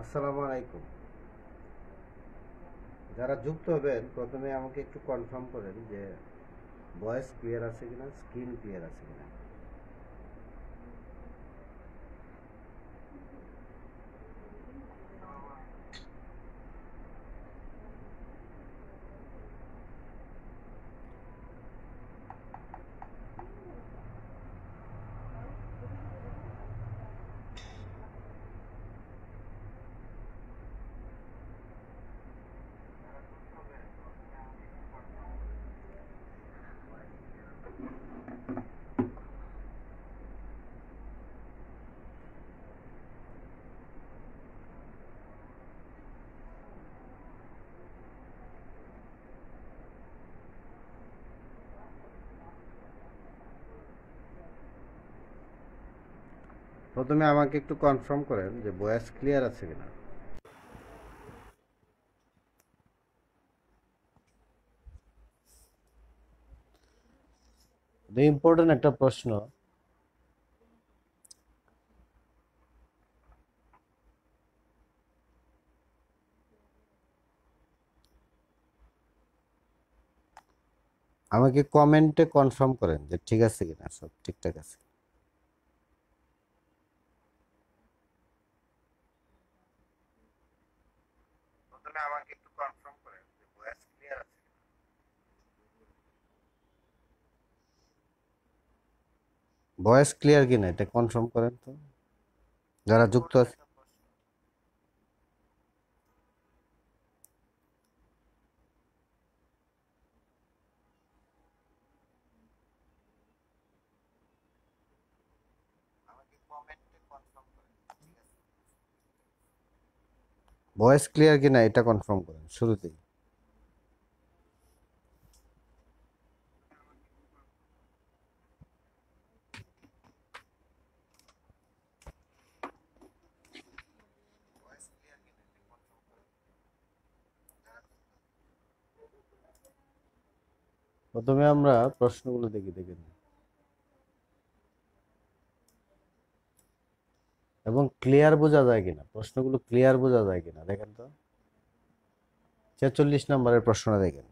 আসসালামু আলাইকুম। যারা যুক্ত হবেন প্রথমে আমাকে একটু কনফার্ম করেন যে ভয়েস ক্লিয়ার আছে কিনা, স্ক্রিন ক্লিয়ার আছে কিনা। প্রথমে আমাকে একটু কনফার্ম করেন যে ভয়েস ক্লিয়ার আছে কিনা। ইম্পর্টেন্ট একটা প্রশ্ন। আমাকে কমেন্টে কনফার্ম করেন যে ঠিক আছে কিনা, সব ঠিকঠাক আছে। প্রথমে আমাকে একটু কনফার্ম করেন যে ভয়েস ক্লিয়ার আছে কিনা। ভয়েস ক্লিয়ার কিনা এটা কনফার্ম করেন তো, যারা যুক্ত আছে। ভয়েস ক্লিয়ার কিনা এটা কনফার্ম করেন শুরুতেই। প্রথমে আমরা প্রশ্নগুলো দেখি দেখেন, এবং ক্লিয়ার বোঝা যায় কিনা, প্রশ্নগুলো ক্লিয়ার বোঝা যায় কিনা দেখেন তো। 46 নম্বরের প্রশ্নটা দেখেন।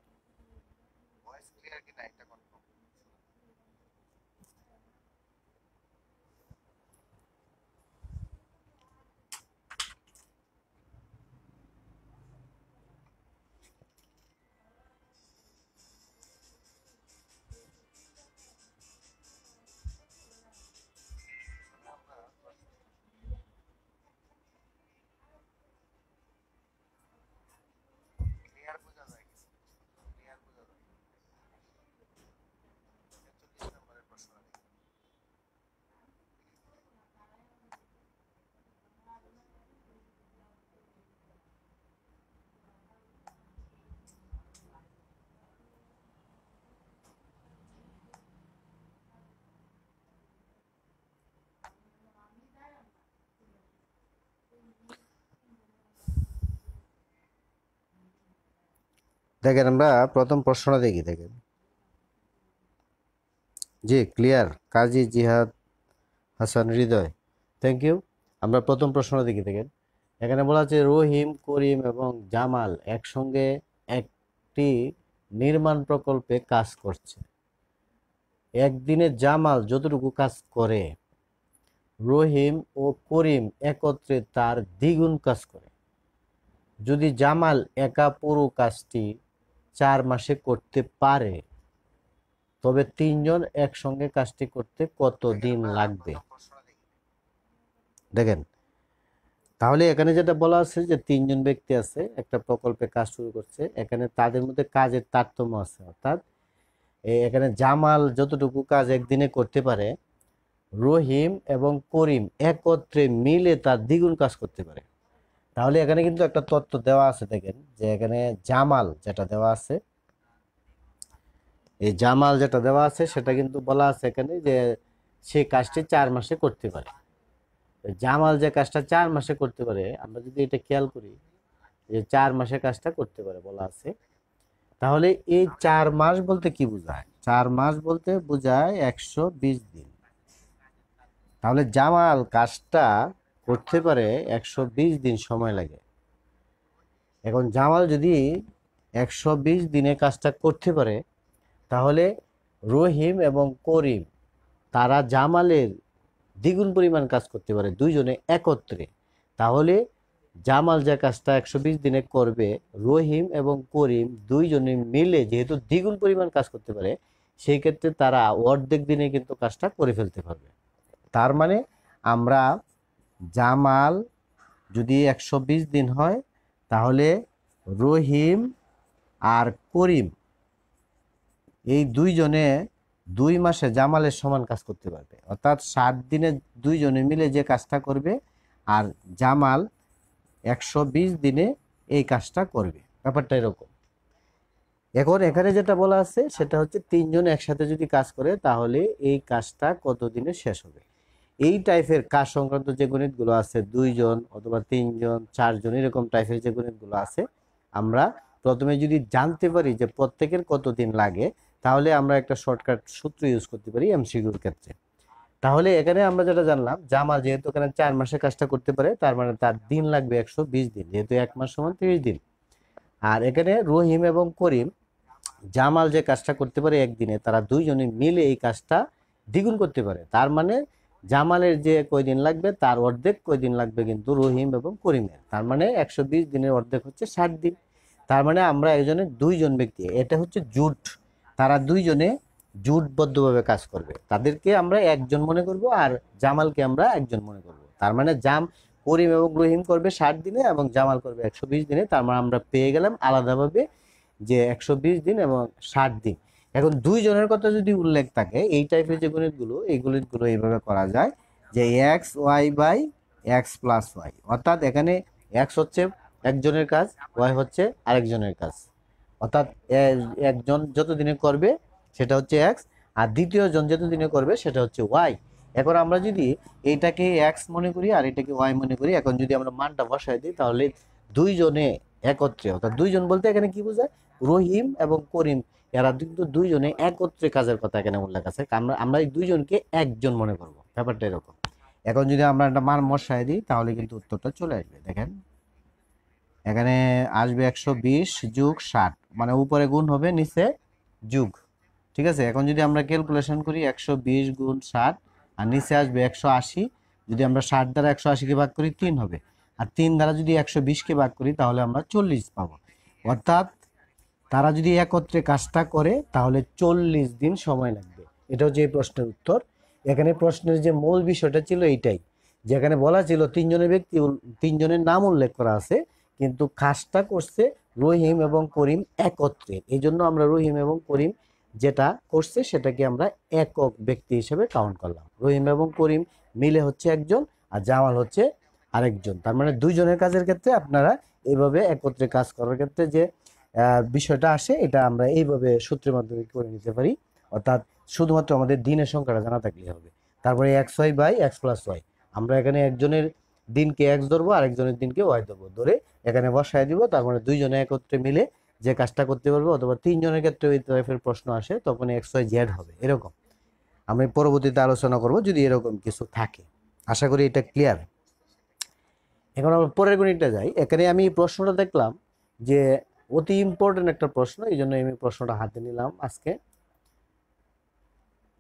দেখেন আমরা প্রথম প্রশ্নটা দেখি দেখেন। জি ক্লিয়ার, কাজী জিহাদ হাসান হৃদয়, থ্যাংক ইউ। আমরা প্রথম প্রশ্নটা দেখি দেখেন। এখানে বলা আছে রহিম, করিম এবং জামাল একসঙ্গে একটি নির্মাণ প্রকল্পে কাজ করছে। একদিনে জামাল যতটুকু কাজ করে, রহিম ও করিম একত্রে তার দ্বিগুণ কাজ করে। যদি জামাল একা পুরো কাজটি 4 মাসে করতে পারে, তবে 3 জন একসঙ্গে কাজটি করতে কত দিন লাগবে? দেখেন তাহলে এখানে যেটা বলা আছে যে তিনজন ব্যক্তি আছে, একটা প্রকল্পে কাজ শুরু করছে, এখানে তাদের মধ্যে কাজের তারতম্য আছে, অর্থাৎ এখানে জামাল যতটুকু কাজ একদিনে করতে পারে, রহিম এবং করিম একত্রে মিলে তার দ্বিগুণ কাজ করতে পারে। তাহলে এখানে কিন্তু একটা তথ্য দেওয়া আছে, দেখেন যে এখানে জামাল যেটা দেওয়া আছে, এই জামাল যেটা দেওয়া আছে সেটা কিন্তু বলা আছে এখানে যে সে কাজটি 4 মাসে করতে পারে। জামাল যে কাজটা 4 মাসে করতে পারে, আমরা যদি এটা খেয়াল করি যে 4 মাসে কাজটা করতে পারে বলা আছে, তাহলে এই 4 মাস বলতে কি বোঝায়? 4 মাস বলতে বোঝায় 120 দিন। তাহলে জামাল কাজটা করতে পারে 120 দিন সময় লাগে। এখন জামাল যদি 120 দিনে কাজটা করতে পারে, তাহলে রহিম এবং করিম তারা জামালের দ্বিগুণ পরিমাণ কাজ করতে পারে দুইজনে একত্রে। তাহলে জামাল যে কাজটা 120 দিনে করবে, রহিম এবং করিম দুইজনে মিলে যেহেতু দ্বিগুণ পরিমাণ কাজ করতে পারে, সেই ক্ষেত্রে তারা অর্ধেক দিনে কিন্তু কাজটা করে ফেলতে পারবে। তার মানে আমরা জামাল যদি 120 দিন হয়, তাহলে রহিম আর করিম এই দুইজনে 2 মাসে জামালের সমান কাজ করতে পারবে, অর্থাৎ 60 দিনে দুইজনে মিলে যে কাজটা করবে, আর জামাল 120 দিনে এই কাজটা করবে। ব্যাপারটা এরকম। এখন এখানে যেটা বলা আছে সেটা হচ্ছে তিনজন একসাথে যদি কাজ করে তাহলে এই কাজটা কত দিনে শেষ হবে। এই টাইপের কাজ সংক্রান্ত যে গণিতগুলো আছে, 2 জন অথবা 3 জন 4 জন এরকম টাইপের যে গণিতগুলো আছে, আমরা প্রথমে যদি জানতে পারি যে প্রত্যেকের কত দিন লাগে, তাহলে আমরা একটা শর্টকাট সূত্র ইউজ করতে পারি এমসিকিউর ক্ষেত্রে। তাহলে এখানে আমরা যেটা জানলাম, জামাল যেহেতু এখানে 4 মাসে কাজটা করতে পারে, তার মানে তার দিন লাগবে 120 দিন, যেহেতু 1 মাস সমান 30 দিন। আর এখানে রহিম এবং করিম জামাল যে কাজটা করতে পারে একদিনে, তারা দুইজনে মিলে এই কাজটা দ্বিগুণ করতে পারে। তার মানে জামালের যে কয়দিন লাগবে তার অর্ধেক কয়দিন লাগবে কিন্তু রহিম এবং করিমের। তার মানে 120 দিনের অর্ধেক হচ্ছে 60 দিন। তার মানে আমরা একজনে 2 জন ব্যক্তি, এটা হচ্ছে জুট, তারা দুইজনে জুটবদ্ধভাবে কাজ করবে, তাদেরকে আমরা একজন মনে করব, আর জামালকে আমরা একজন মনে করব। তার মানে করিম এবং রহিম করবে 60 দিনে এবং জামাল করবে 120 দিনে। তার মানে আমরা পেয়ে গেলাম আলাদাভাবে যে 120 দিন এবং 60 দিন। এখন 2 জনের কথা যদি উল্লেখ থাকে, এই টাইপের যে গণিতগুলো, এই গণিতগুলো এইভাবে করা যায় যে x y by x plus y, অর্থাৎ এখানে এক্স হচ্ছে একজনের কাজ, ওয়াই হচ্ছে আরেকজনের কাজ, অর্থাৎ একজন যত দিনে করবে সেটা হচ্ছে এক্স, আর দ্বিতীয় জন যত দিনে করবে সেটা হচ্ছে ওয়াই। এখন আমরা যদি এইটাকে এক্স মনে করি আর এটাকে ওয়াই মনে করি, এখন যদি আমরা মানটা বসাই দিই, তাহলে 2 জনে একত্রে, অর্থাৎ 2 জন বলতে এখানে কি বোঝায়, রহিম এবং করিম, এরা কিন্তু 2 জনে একত্রে কাজের কথা এখানে উল্লেখ আছে। আমরা আমরা এই 2 জনকে একজন মনে করব, ব্যাপারটা এরকম। এখন যদি আমরা একটা মান বসাই দিই, তাহলে কিন্তু উত্তরটা চলে আসবে। দেখেন এখানে আসবে 120 যোগ 60, মানে উপরে গুণ হবে নিচে যোগ, ঠিক আছে। এখন যদি আমরা ক্যালকুলেশন করি 120 গুণ 60, আর নিচে আসবে 180, যদি আমরা 60 দ্বারা 180-কে ভাগ করি 3 হবে, আর 3 দ্বারা যদি 120-কে ভাগ করি তাহলে আমরা 40 পাবো। অর্থাৎ তারা যদি একত্রে কাজটা করে তাহলে 40 দিন সময় লাগবে। এটা হচ্ছে এই প্রশ্নের উত্তর। এখানে প্রশ্নের যে মূল বিষয়টা ছিল এইটাই, যেখানে বলা ছিল 3 জনের ব্যক্তি, 3 জনের নাম উল্লেখ করা আছে, কিন্তু কাজটা করছে রহিম এবং করিম একত্রে। এই জন্য আমরা রহিম এবং করিম যেটা করছে সেটাকে আমরা একক ব্যক্তি হিসেবে কাউন্ট করলাম। রহিম এবং করিম মিলে হচ্ছে একজন, আর জামাল হচ্ছে আরেকজন। তার মানে 2 জনের কাজের ক্ষেত্রে আপনারা এইভাবে একত্রে কাজ করার ক্ষেত্রে যে বিষয়টা আসে, এটা আমরা এইভাবে সূত্রের মাধ্যমে করে নিতে পারি। অর্থাৎ শুধুমাত্র আমাদের দিনের সংখ্যাটা জানা থাকলেই হবে। তারপরে x y by x plus y, আমরা এখানে একজনের দিনকে এক্স ধরবো, আরেকজনের দিনকে ওয়াই ধরবো, ধরে এখানে বসায় দিব। তারপরে 2 জনে একত্রে মিলে যে কাজটা করতে পারবো, অথবা 3 জনের ক্ষেত্রে ওই টাইপের প্রশ্ন আসে তখন এক্স ওয়াই জেড হবে এরকম। আমি পরবর্তীতে আলোচনা করব যদি এরকম কিছু থাকে। আশা করি এটা ক্লিয়ার। এখন আমরা পরের গণিতটা যাই। এখানে আমি প্রশ্নটা দেখলাম যে অতি ইম্পর্টেন্ট একটা প্রশ্ন, এই জন্য আমি প্রশ্নটা হাতে নিলাম আজকে।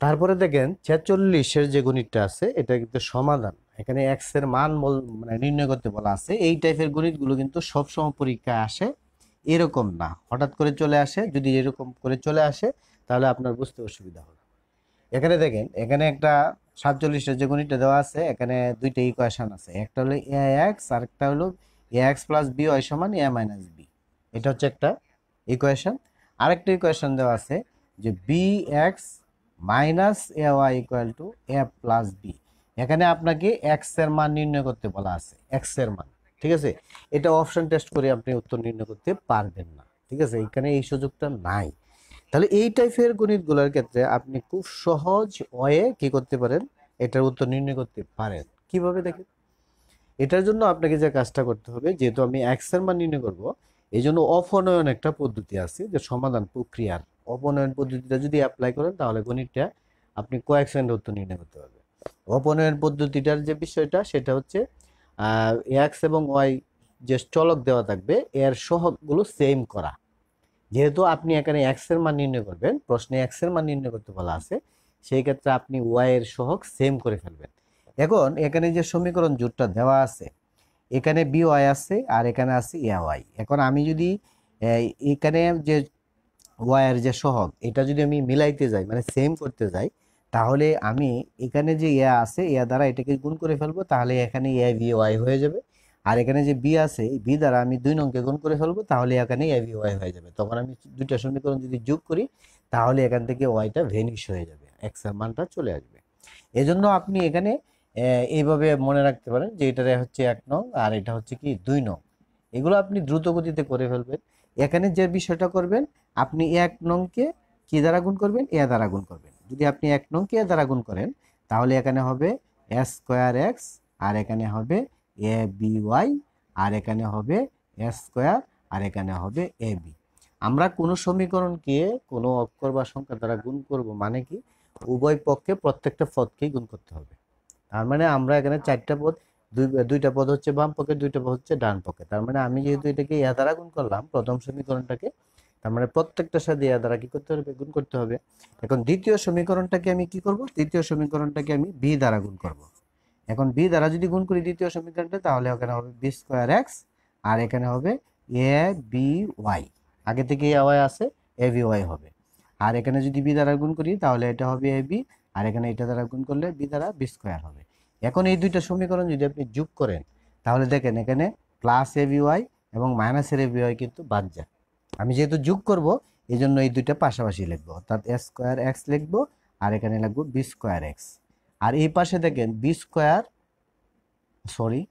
তারপরে দেখেন 46-এর যে গণিতটা আছে এটা কিন্তু সমাধান, এখানে এক্স এর মান মানে নির্ণয় করতে বলা আছে। এই টাইপের গণিতগুলো কিন্তু সবসময় পরীক্ষায় আসে, এরকম না হঠাৎ করে চলে আসে। যদি এরকম করে চলে আসে তাহলে আপনার বুঝতে অসুবিধা হবে। এখানে দেখেন, এখানে একটা 47-এর যে গণিতটা দেওয়া আছে, এখানে দুইটা ইকুয়েশন আছে, একটা হলো এ এক্স আর একটা হলো এ এক্স প্লাস বি ওয়াই সমান এ মাইনাস বি। এটা হচ্ছে একটা ইকুয়েশন। আরেকটা ইকুয়েশন দেওয়া আছে যে B x minus A y equal to A plus B. এখানে আপনাকে এক্স এর মান নির্ণয় করতে বলা আছে, এক্স এর মান। ঠিক আছে, এটা অপশন টেস্ট করে আপনি উত্তর নির্ণয় করতে পারবেন না। ঠিক আছে, এখানে এই সুযোগটা নাই। তাহলে এই টাইপের গণিতগুলোর ক্ষেত্রে আপনি খুব সহজ ওয়ে কি করতে পারেন, এটার উত্তর নির্ণয় করতে পারেন। কিভাবে দেখেন, এটার জন্য আপনাকে যে কাজটা করতে হবে, যেহেতু আমি এক্স এর মান নির্ণয় করব, এই জন্য অপনয়ন একটা পদ্ধতি আছে, যে সমাধান প্রক্রিয়ার অপনয়ন পদ্ধতিটা যদি অ্যাপ্লাই করেন তাহলে গণিতটা আপনি কয়েক সেকেন্ডে উত্তর নির্ণয় করতে পারবেন। অপনয়ন পদ্ধতিটার যে বিষয়টা সেটা হচ্ছে এক্স এবং ওয়াই যে চলক দেওয়া থাকবে এর সহগগুলো সেম করা। যেহেতু আপনি এখানে এক্স এর মান নির্ণয় করবেন, প্রশ্নে এক্স এর মান নির্ণয় করতে বলা আছে, সেই ক্ষেত্রে আপনি ওয়াই এর সহগ সেম করে ফেলবেন। এখন এখানে যে সমীকরণ জোটটা দেওয়া আছে, এখানে বি ওয়াই আছে আর এখানে আছে এ ওয়াই। এখন আমি যদি এখানে যে ওয়াই এর যে সহগ, এটা যদি আমি মিলাইতে যাই, মানে সেম করতে যাই, তাহলে আমি এখানে যে এ আছে, এ দ্বারা এটাকে গুণ করে ফেলবো, তাহলে এখানে এ বি ওয়াই হয়ে যাবে। আর এখানে যে বি আছে, এই বি দ্বারা আমি 2 নংকে গুণ করে ফেলবো, তাহলে এখানে এ বি ওয়াই হয়ে যাবে। তখন আমি দুইটা সমীকরণ যদি যোগ করি, তাহলে এখান থেকে ওয়াইটা ভেনিশ হয়ে যাবে, এক্স এর মানটা চলে আসবে। এজন্য আপনি এখানে এইভাবে মনে রাখতে পারেন যে এটা হচ্ছে 1 নং আর এটা হচ্ছে কি 2 নং। এগুলো আপনি দ্রুত গতিতে করে ফেলবেন। এখানে যে বিষয়টা করবেন, আপনি 1 নংকে কি দ্বারা গুণ করবেন, এ দ্বারা গুণ করবেন। যদি আপনি 1 নংকে এ দ্বারা গুণ করেন, তাহলে এখানে হবে এ স্কোয়ার এক্স, আর এখানে হবে এ বি ওয়াই, আর এখানে হবে এ স্কোয়ার, আর এখানে হবে এ বি। আমরা কোনো সমীকরণকে কোনো অক্ষর বা সংখ্যা দ্বারা গুণ করব মানে কি, উভয় পক্ষে প্রত্যেকটা পদকেই গুণ করতে হবে। তার মানে আমরা এখানে 4টা পদ, দুইটা পদ হচ্ছে বাম পক্ষে, 2টা পদ হচ্ছে ডান পক্ষে। তার মানে আমি যেহেতু এটাকে এ দ্বারা গুণ করলাম প্রথম সমীকরণটাকে, তার মানে প্রত্যেকটার সাথে এ দ্বারা কি করতে হবে, গুণ করতে হবে। এখন দ্বিতীয় সমীকরণটাকে আমি কি করব, দ্বিতীয় সমীকরণটাকে আমি বি দ্বারা গুণ করব। এখন বি দ্বারা যদি গুণ করি দ্বিতীয় সমীকরণটা, তাহলে এখানে হবে বি স্কোয়ার এক্স, আর এখানে হবে এ বি ওয়াই। আগে থেকে এ ওয়াই আছে, এ বি ওয়াই হবে। আর এখানে যদি বি দ্বারা গুণ করি তাহলে এটা হবে এ বি, আর এখানে এটা দ্বারা গুণ করলে বি দ্বারা বি স্কোয়ার হবে। এখন এই দুইটা সমীকরণ যদি আপনি যোগ করেন, তাহলে দেখেন এখানে প্লাস এ বি ওয়াই এবং মাইনাসের এ বি ওয়াই কিন্তু বাদ যায়। আমি যেহেতু যোগ করব, এই জন্য এই দুইটা পাশাপাশি লিখবো, অর্থাৎ এ স্কোয়ার এক্স লিখবো, আর এখানে লিখবো বি স্কোয়ার এক্স। আর এই পাশে দেখেন বি স্কোয়ার, সরি,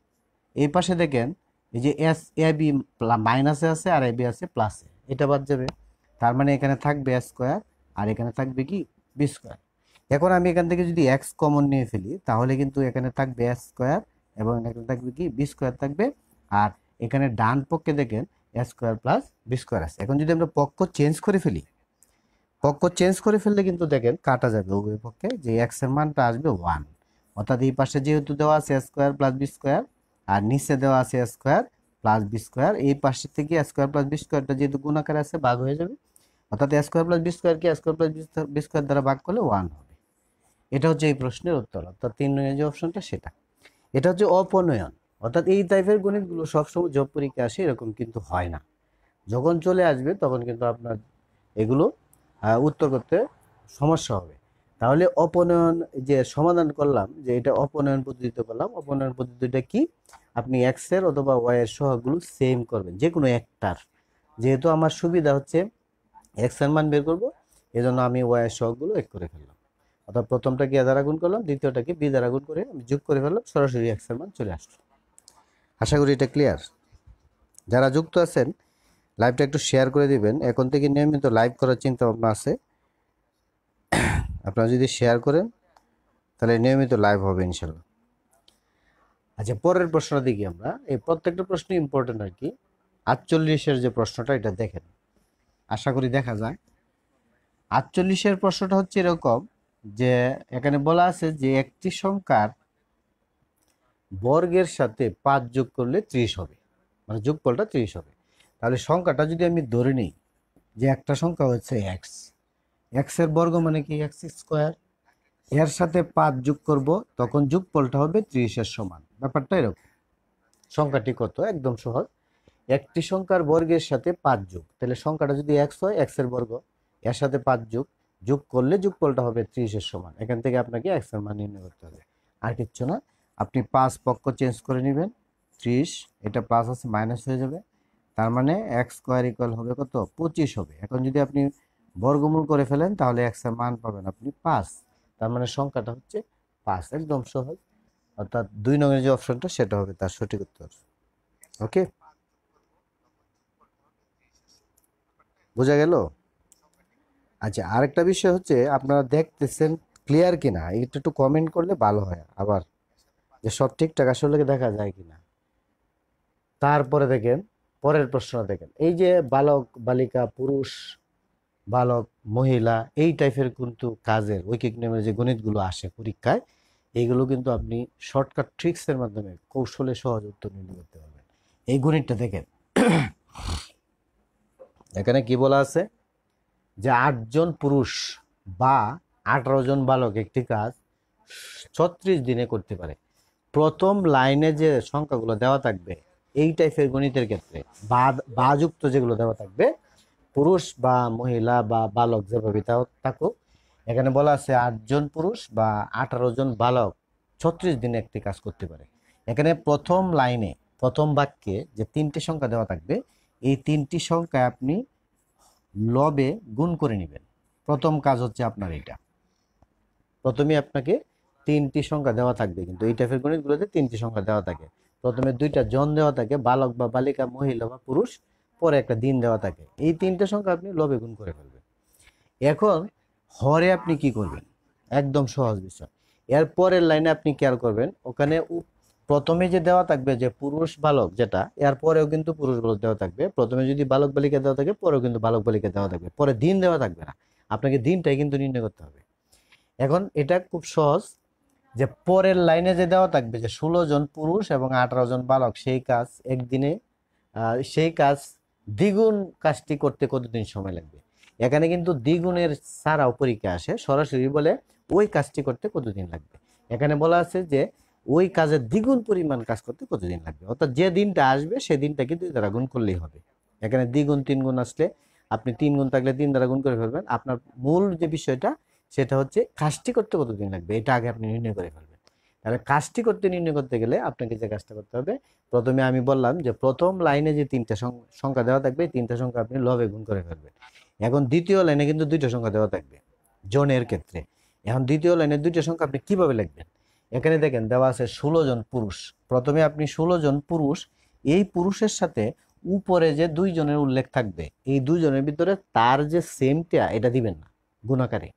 এই পাশে দেখেন এই যে এস এ বি মাইনাসে আছে আর এ বি আছে প্লাসে, এটা বাদ যাবে। তার মানে এখানে থাকবে এ স্কোয়ার, আর এখানে থাকবে কি বি স্কোয়ার। এখন আমি এখান থেকে যদি এক্স কমন নিয়ে ফেলি, তাহলে কিন্তু এখানে থাকবে এ স্কোয়ার এবং এখানে থাকবে কি বি স্কোয়ার থাকবে। আর এখানে ডান পক্ষে দেখেন এ স্কোয়ার প্লাস বি স্কোয়ার আছে। এখন যদি আমরা পক্ষ চেঞ্জ করে ফেলি, পক্ষ চেঞ্জ করে ফেললে কিন্তু দেখেন কাটা যাবে উভয় পক্ষে, যে এক্স এর মানটা আসবে 1। অর্থাৎ এই পাশে যেহেতু দেওয়া আছে এ স্কোয়ার প্লাস বি স্কোয়ার, আর নিচে দেওয়া আছে এ স্কোয়ার প্লাস বি স্কোয়ার, এই পাশে থেকে এ স্কোয়ার প্লাস বি স্কোয়ারটা যেহেতু গুণ আকারে আছে ভাগ হয়ে যাবে। অর্থাৎ এ স্কোয়ার প্লাস বি স্কোয়ারকে এ স্কোয়ার প্লাস বি স্কোয়ার দ্বারা ভাগ করলে 1 হবে। এটা হচ্ছে এই প্রশ্নের উত্তর, অর্থাৎ 3 নং যে অপশনটা সেটা। এটা হচ্ছে অপনয়ন। অর্থাৎ এই টাইপের গণিতগুলো সবসময় জব পরীক্ষা আসে এরকম কিন্তু হয় না। যখন চলে আসবে তখন কিন্তু আপনার এগুলো উত্তর করতে সমস্যা হবে। তাহলে অপনয়ন যে সমাধান করলাম, যে এটা অপনয়ন পদ্ধতিতে করলাম, অপনয়ন পদ্ধতিটা কি, আপনি এক্স এর অথবা ওয়াই এর সহগগুলো সেম করবেন যে কোনো একটার। যেহেতু আমার সুবিধা হচ্ছে এক্স এর মান বের করবো, এজন্য আমি ওয়াই এর সহগগুলো এক করে ফেললাম। অর্থাৎ প্রথমটাকে এ দ্বারা গুণ করলাম, দ্বিতীয়টাকে বি দ্বারা গুণ করে আমি যোগ করে ফেললাম, সরাসরি এক্স এর মান চলে আসলো। আশা করি এটা ক্লিয়ার। যারা যুক্ত আছেন লাইভটা একটু শেয়ার করে দিবেন। এখন থেকে নিয়মিত লাইভ করার চিন্তা ভাবনা আছে। আপনারা যদি শেয়ার করেন তাহলে নিয়মিত লাইভ হবে ইনশাল্লাহ। আচ্ছা, পরের প্রশ্নটা দেখি আমরা। এই প্রত্যেকটা প্রশ্ন ইম্পর্টেন্ট আর কি। 48-এর যে প্রশ্নটা, এটা দেখেন, আশা করি দেখা যায়। 48-এর প্রশ্নটা হচ্ছে এরকম, যে এখানে বলা আছে যে একটি সংখ্যার বর্গের সাথে 5 যোগ করলে 30 হবে, মানে যোগফলটা 30 হবে। তাহলে সংখ্যাটা যদি আমি ধরে নিই যে একটা সংখ্যা হচ্ছে এক্স, এক্স এর বর্গ মানে কি এক্স স্কোয়ার, এর সাথে 5 যোগ করব, তখন যোগফলটা হবে 30-এর সমান। ব্যাপারটা এরকম। সংখ্যাটি কত, একদম সহজ। একটি সংখ্যার বর্গের সাথে 5 যোগ, তাহলে সংখ্যাটা যদি এক্স হয় এক্স এর বর্গ, এর সাথে 5 যোগ, যোগ করলে যোগফলটা হবে 30-এর সমান। এখান থেকে আপনাকে এক্স এর মান নির্ণয় করতে হবে, আর কিচ্ছু না। আপনি 5 পক্ষ চেঞ্জ করে নেবেন, 30, এটা প্লাস আছে মাইনাস হয়ে যাবে, তার মানে এক্স স্কোয়ার ইকুয়াল হবে কত, 25 হবে। এখন যদি আপনি বর্গমূল করে ফেলেন তাহলে এক্স এর মান পাবেন আপনি 5, তার মানে সংখ্যাটা হচ্ছে 5। একদম সহজ, অর্থাৎ 2 নং এর যে অপশনটা সেটা হবে তার সঠিক উত্তর। ওকে, বোঝা গেল? আচ্ছা, আরেকটা বিষয় হচ্ছে আপনারা দেখতেছেন ক্লিয়ার কিনা, এটা একটু কমেন্ট করলে ভালো হয়, আবার যে সব ঠিকঠাক আসলে দেখা যায় কিনা। তারপরে দেখেন পরের প্রশ্ন, দেখেন এই যে বালক বালিকা পুরুষ বালক মহিলা এই টাইপের কিন্তু কাজের ঐকিক নিয়মের যে গণিতগুলো আসে পরীক্ষায়, এইগুলো কিন্তু আপনি শর্টকাট ট্রিক্সের মাধ্যমে কৌশলে সহজ উত্তর নির্ণয় করতে পারবেন। এই গণিতটা দেখেন, এখানে কি বলা আছে যে 8 জন পুরুষ বা 18 জন বালক একটি কাজ 36 দিনে করতে পারে। প্রথম লাইনে যে সংখ্যাগুলো দেওয়া থাকবে এই টাইপের গণিতের ক্ষেত্রে বা যুক্ত যেগুলো দেওয়া থাকবে, পুরুষ বা মহিলা বা বালক যেভাবে থাকুক, এখানে বলা আছে 8 জন পুরুষ বা 18 জন বালক 36 দিনে একটি কাজ করতে পারে। এখানে প্রথম লাইনে প্রথম বাক্যে যে 3টি সংখ্যা দেওয়া থাকবে, এই 3টি সংখ্যা আপনি লবে গুণ করে নেবেন। প্রথম কাজ হচ্ছে আপনার এটা, প্রথমে আপনাকে 3টি সংখ্যা দেওয়া থাকবে, কিন্তু এই টাইপের গণিতগুলোতে 3টি সংখ্যা দেওয়া থাকে। প্রথমে 2টা জন দেওয়া থাকে, বালক বা বালিকা, মহিলা বা পুরুষ, পরে একটা দিন দেওয়া থাকে। এই 3টে সংখ্যা আপনি লবে গুণ করে ফেলবেন। এখন হরে আপনি কি করবেন, একদম সহজ বিষয়। এর পরের লাইনে আপনি খেয়াল করবেন, ওখানে প্রথমে যে দেওয়া থাকবে যে পুরুষ বালক, যেটা এর পরেও কিন্তু পুরুষ বালক দেওয়া থাকবে। প্রথমে যদি বালক বালিকা দেওয়া থাকে, পরেও কিন্তু বালক বালিকা দেওয়া থাকবে, পরে দিন দেওয়া থাকবে না। আপনাকে দিনটাই কিন্তু নির্ণয় করতে হবে। এখন এটা খুব সহজ, যে পরের লাইনে যে দেওয়া থাকবে যে 16 জন পুরুষ এবং 18 জন বালক সেই কাজ একদিনে, সেই কাজ দ্বিগুণ কাজটি করতে কতদিন সময় লাগবে। এখানে কিন্তু দ্বিগুণের ছাড়াও পরীক্ষা আসে, সরাসরি বলে ওই কাজটি করতে কতদিন লাগবে। এখানে বলা আছে যে ওই কাজের দ্বিগুণ পরিমাণ কাজ করতে কতদিন লাগবে, অর্থাৎ যে দিনটা আসবে সেই দিনটাকে 2 দ্বারা গুণ করলেই হবে। এখানে দ্বিগুণ 3 গুণ আসলে আপনি 3 গুণ থাকলে 3 দ্বারা গুণ করে ফেলবেন। আপনার মূল যে বিষয়টা সেটা হচ্ছে কাজটি করতে কতদিন লাগবে, এটা আগে আপনি নির্ণয় করে ফেলবেন। তাহলে কাজটি নির্ণয় করতে গেলে আপনাকে যে কাজটা করতে হবে, প্রথমে আমি বললাম যে প্রথম লাইনে যে 3টা সংখ্যা দেওয়া থাকবে, 3টা সংখ্যা আপনি লবে গুণ করে ফেলবেন। এখন দ্বিতীয় লাইনে কিন্তু 2টা সংখ্যা দেওয়া থাকবে জনের ক্ষেত্রে। এখন দ্বিতীয় লাইনে 2টা সংখ্যা আপনি কিভাবে লিখবেন, এখানে দেখেন দেওয়া আছে 16 জন পুরুষ। প্রথমে আপনি 16 জন পুরুষ, এই পুরুষের সাথে উপরে যে 2 জনের উল্লেখ থাকবে, এই 2 জনের ভিতরে তার যে সেমটা এটা দিবেন না গুণাকারে।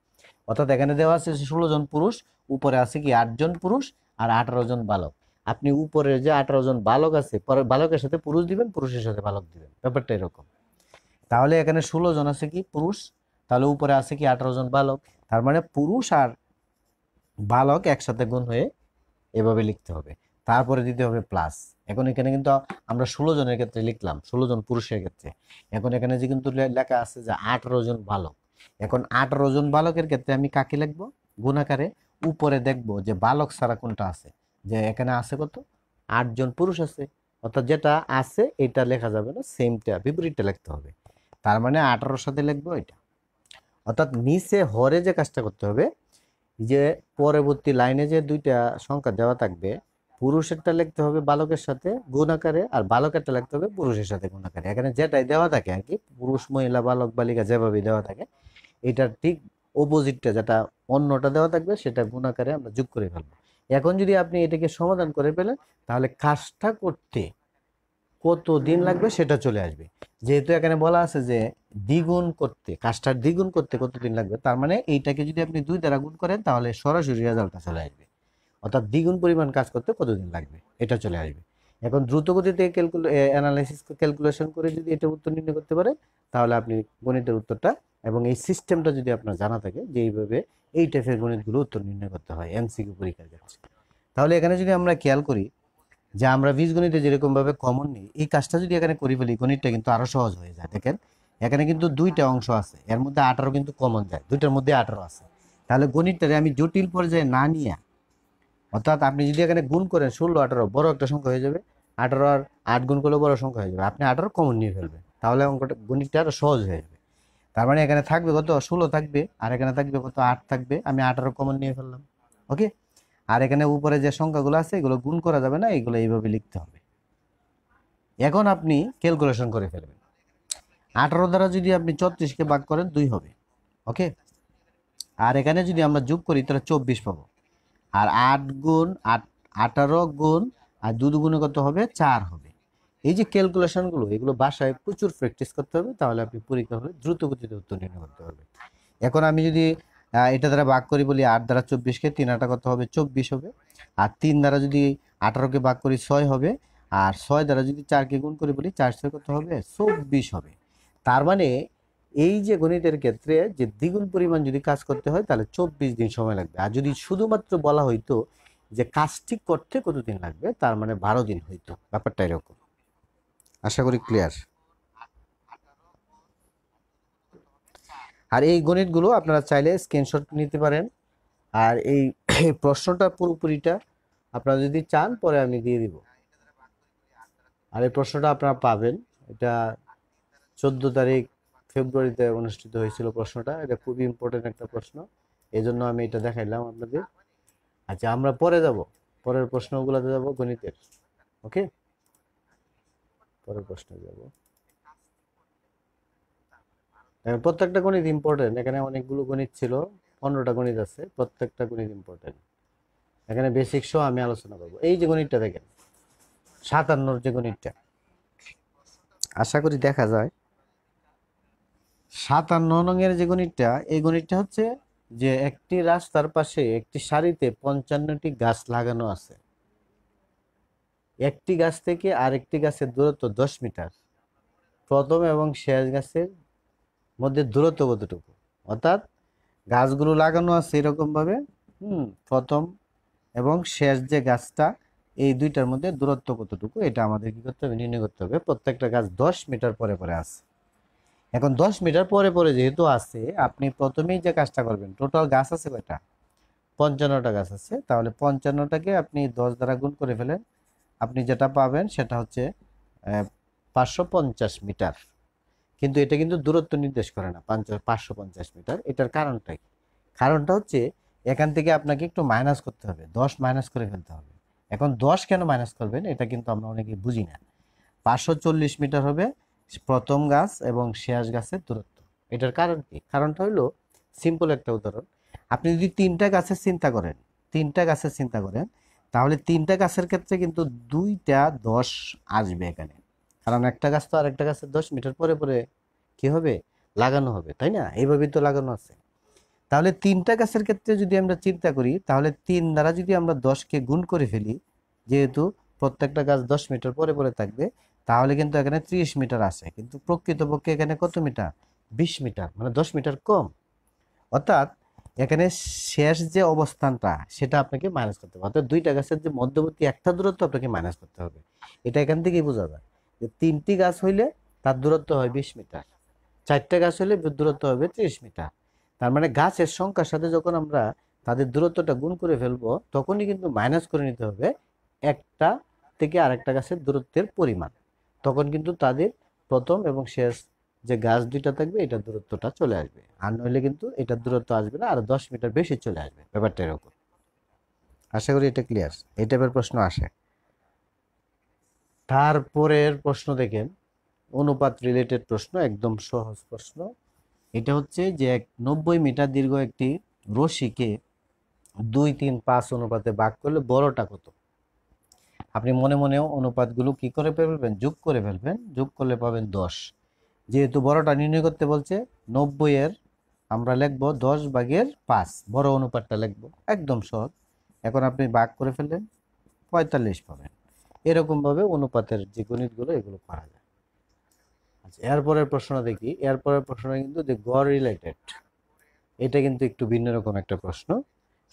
অর্থাৎ এখানে দেওয়া আছে 16 জন পুরুষ, উপরে আছে কি 8 জন পুরুষ আর 18 জন বালক। আপনি উপরে যে 18 জন বালক আছে, পরে বালকের সাথে পুরুষ দিবেন, পুরুষের সাথে বালক দিবেন, ব্যাপারটা এরকম। তাহলে এখানে 16 জন আছে কি পুরুষ, তাহলে উপরে আছে কি 18 জন বালক, তার মানে পুরুষ আর বালক একসাথে গুণ হয়ে এভাবে লিখতে হবে, তারপরে দিতে হবে প্লাস। এখন এখানে কিন্তু আমরা 16 জনের ক্ষেত্রে লিখলাম, 16 জন পুরুষের ক্ষেত্রে। এখন এখানে যে কিন্তু লেখা আছে যে 18 জন বালক, এখন 18 জন বালকের ক্ষেত্রে আমি কাকে লিখবো গুণাকারে, উপরে দেখবো যে বালক ছাড়া কোনটা আছে, যে এখানে আছে কত 8 জন পুরুষ আছে, অর্থাৎ যেটা আছে এটা লেখা যাবে না, সেমটা বিপরীতটা লিখতে হবে। তার মানে 18-র সাথে লিখবো এটা। অর্থাৎ নিচে হরে যে কাজটা করতে হবে, যে পরবর্তী লাইনে যে 2টা সংখ্যা দেওয়া থাকবে, পুরুষেরটা লিখতে হবে বালকের সাথে গুণ আকারে, আর বালকেরটা লিখতে হবে পুরুষের সাথে গুণ আকারে। এখানে যেটাই দেওয়া থাকে আর কি, পুরুষ মহিলা বালক বালিকা যেভাবে দেওয়া থাকে, এটার ঠিক অপোজিটটা যেটা অন্যটা দেওয়া থাকবে সেটা গুণ আকারে আমরা যোগ করে ফেলবো। এখন যদি আপনি এটাকে সমাধান করে ফেলেন, তাহলে কাজটা করতে কত দিন লাগবে সেটা চলে আসবে। যেহেতু এখানে বলা আছে যে দ্বিগুণ করতে, কাজটার দ্বিগুণ করতে কতদিন লাগবে, তার মানে এইটাকে যদি আপনি 2 দ্বারা গুণ করেন তাহলে সরাসরি রেজাল্টটা চলে আসবে, অর্থাৎ দ্বিগুণ পরিমাণ কাজ করতে কতদিন লাগবে এটা চলে আসবে। এখন দ্রুত গতিতে অ্যানালাইসিস ক্যালকুলেশন করে যদি এটা উত্তর নির্ণয় করতে পারে, তাহলে আপনি গণিতের উত্তরটা এবং এই সিস্টেমটা যদি আপনার জানা থাকে যে এইভাবে এই টাইপের গণিতগুলো উত্তর নির্ণয় করতে হয় এমসিকিউ পরীক্ষার ক্ষেত্রে, তাহলে এখানে যদি আমরা খেয়াল করি যে আমরা বীজগণিতে যেরকম ভাবে কমন নিই, এই কাজটা যদি এখানে করি ফেলি, গণিতটা কিন্তু আরো সহজ হয়ে যায়। দেখেন এখানে কিন্তু 2টা অংশ আছে, এর মধ্যে 18 কিন্তু কমন যায়, 2টার মধ্যে 18 আছে। তাহলে গণিতটারে আমি জটিল পর্যায়ে না নিয়ে, অর্থাৎ আপনি যদি এখানে গুণ করেন 16 18 বড় একটা সংখ্যা হয়ে যাবে, 18 আর 8 গুণ করলে বড় সংখ্যা হয়ে যাবে, আপনি 18 কমন নিয়ে ফেলবেন, তাহলে অঙ্কটা গণিতটা আরো সহজ হয়ে যাবে। তার মানে এখানে থাকবে কত 16 থাকবে, আর এখানে থাকবে কত 8 থাকবে, আমি 18 কমন নিয়ে ফেললাম। ওকে, আর এখানে উপরে যে সংখ্যাগুলো আছে এগুলো গুণ করা যাবে না, এগুলো এইভাবে লিখতে হবে। এখন আপনি ক্যালকুলেশন করে ফেলবেন। 18 দ্বারা যদি আপনি 34কে ভাগ করেন 2 হবে। ওকে, আর এখানে যদি আমরা যোগ করি তাহলে 24 পাবো। আর 8 গুণ 8, 18 গুণ আর 2 গুণে কত হবে 4 হবে। এই যে ক্যালকুলেশনগুলো এগুলো বাসায় প্রচুর প্র্যাকটিস করতে হবে, তাহলে আপনি পরীক্ষা হলে দ্রুত গতিতে উত্তর নির্ণয় করতে পারবেন। এখন আমি যদি এটা দ্বারা ভাগ করি বলি 8 দ্বারা 24কে, 3 8 কত হবে 24 হবে। আর 3 দ্বারা যদি 18কে ভাগ করি 6 হবে। আর 6 দ্বারা যদি 4কে গুণ করি বলি 4 6 কত হবে 24 হবে। তার মানে এই যে গণিতের ক্ষেত্রে যে দ্বিগুণ পরিমাণ যদি কাজ করতে হয় তাহলে 24 দিন সময় লাগবে। আর যদি শুধুমাত্র বলা হইতো যে কাজটি করতে কতদিন লাগবে, তার মানে 12 দিন হইতো। ব্যাপারটা এরকম। আশা করি ক্লিয়ার। আর এই গণিতগুলো আপনারা চাইলে স্ক্রিনশট নিতে পারেন। আর এই প্রশ্নটা পুরোপুরিটা আপনারা যদি চান পরে আমি দিয়ে দিব। আর এই প্রশ্নটা আপনারা পাবেন, এটা 14 তারিখ ফেব্রুয়ারিতে অনুষ্ঠিত হয়েছিল প্রশ্নটা। এটা খুবই ইম্পর্টেন্ট একটা প্রশ্ন, এই জন্য আমি এটা দেখাইলাম আপনাদের। আচ্ছা, আমরা পরে যাব, পরের প্রশ্নগুলোতে যাব গণিতের। ওকে, পরের প্রশ্নে যাব। প্রত্যেকটা গণিত ইম্পর্টেন্ট, এখানে অনেকগুলো গণিত ছিল, 15টা গণিত আছে, প্রত্যেকটা গণিত ইম্পর্টেন্ট। এখানে বেসিক সহ আমি আলোচনা করবো। এই যে গণিতটা দেখেন 57 যে গণিতটা, আশা করি দেখা যায়। 57 নংয়ের যে গণিতটা, এই গণিতটা হচ্ছে যে একটি রাস্তার পাশে একটি সারিতে 55টি গাছ লাগানো আছে। একটি গাছ থেকে আরেকটি গাছের দূরত্ব 10 মিটার। প্রথম এবং শেষ গাছের মধ্যে দূরত্ব কতটুকু? অর্থাৎ গাছগুলো লাগানো আছে এরকম ভাবে, প্রথম এবং শেষ যে গাছটা, এই দুইটার মধ্যে দূরত্ব কতটুকু, এটা আমাদের কি করতে হবে, নির্ণয় করতে হবে। প্রত্যেকটা গাছ 10 মিটার পরে পরে আছে। এখন 10 মিটার পরে পরে যেহেতু আছে, আপনি প্রথমেই যে কাজটা করবেন, টোটাল গাছ আছে কয়টা? 55টা গাছ আছে। তাহলে 55টাকে আপনি 10 দ্বারা গুণ করে ফেলেন, আপনি যেটা পাবেন সেটা হচ্ছে 550 মিটার। কিন্তু এটা কিন্তু দূরত্ব নির্দেশ করে না 550 মিটার। এটার কারণটা কি? কারণটা হচ্ছে এখান থেকে আপনাকে একটু মাইনাস করতে হবে, 10 মাইনাস করে ফেলতে হবে। এখন 10 কেন মাইনাস করবেন এটা কিন্তু আমরা অনেকে বুঝি না। 540 মিটার হবে প্রথম গাছ এবং শেষ গাছের দূরত্ব। এটার কারণ কি? কারণটা হলো সিম্পল একটা উদাহরণ। আপনি যদি তিনটা গাছের চিন্তা করেন, তাহলে তিনটা গাছের ক্ষেত্রে কিন্তু 2টা 10 আসবে এখানে। কারণ একটা গাছ তো আরেকটা গাছের 10 মিটার পরে পরে কি হবে, লাগানো হবে, তাই না? এইভাবেই তো লাগানো আছে। তাহলে তিনটা গাছের ক্ষেত্রে যদি আমরা চিন্তা করি, তাহলে 3 দ্বারা যদি আমরা 10কে গুণ করে ফেলি, যেহেতু প্রত্যেকটা গাছ 10 মিটার পরে পরে থাকবে, তাহলে কিন্তু এখানে 30 মিটার আসে। কিন্তু প্রকৃতপক্ষে এখানে কত মিটার? 20 মিটার, মানে 10 মিটার কম। অর্থাৎ এখানে শেষ যে অবস্থানটা সেটা আপনাকে মাইনাস করতে হবে। অর্থাৎ দুইটা গাছের যে মধ্যবর্তী একটা দূরত্ব আপনাকে মাইনাস করতে হবে। এটা এখান থেকেই বোঝা যায় যে 3টি গাছ হইলে তার দূরত্ব হয় 20 মিটার, 4টা গাছ হলে দূরত্ব হবে 30 মিটার। তার মানে গাছের সংখ্যার সাথে যখন আমরা তাদের দূরত্বটা গুণ করে ফেলবো, তখনই কিন্তু মাইনাস করে নিতে হবে একটা থেকে আরেকটা গাছের দূরত্বের পরিমাণ। তখন কিন্তু তাদের প্রথম এবং শেষ যে গাছ দুইটা থাকবে এটার দূরত্বটা চলে আসবে। আর নইলে কিন্তু এটার দূরত্ব আসবে না, আর 10 মিটার বেশি চলে আসবে। ব্যাপারটা এরকম। আশা করি এটা ক্লিয়ার। এই টাইপের প্রশ্ন আসে। তারপরের প্রশ্ন দেখেন, অনুপাত রিলেটেড প্রশ্ন, একদম সহজ প্রশ্ন। এটা হচ্ছে যে 90 মিটার দীর্ঘ একটি রশিকে 2 3 5 অনুপাতে ভাগ করলে বড়টা কত? আপনি মনে মনেও অনুপাতগুলো কি করে ফেলবেন, যোগ করে ফেলবেন। যোগ করলে পাবেন 10। যেহেতু বড়টা নির্ণয় করতে বলছে, 90-এর আমরা লিখবো 10/5, বড় অনুপাতটা লিখবো, একদম সহজ। এখন আপনি ভাগ করে ফেললেন, 45 পাবেন। এরকমভাবে অনুপাতের যে গণিতগুলো এগুলো করা যায়। আচ্ছা, এরপরের প্রশ্নটা দেখি। এরপরের প্রশ্নটা কিন্তু যে গড় রিলেটেড, এটা কিন্তু একটু ভিন্ন রকম একটা প্রশ্ন।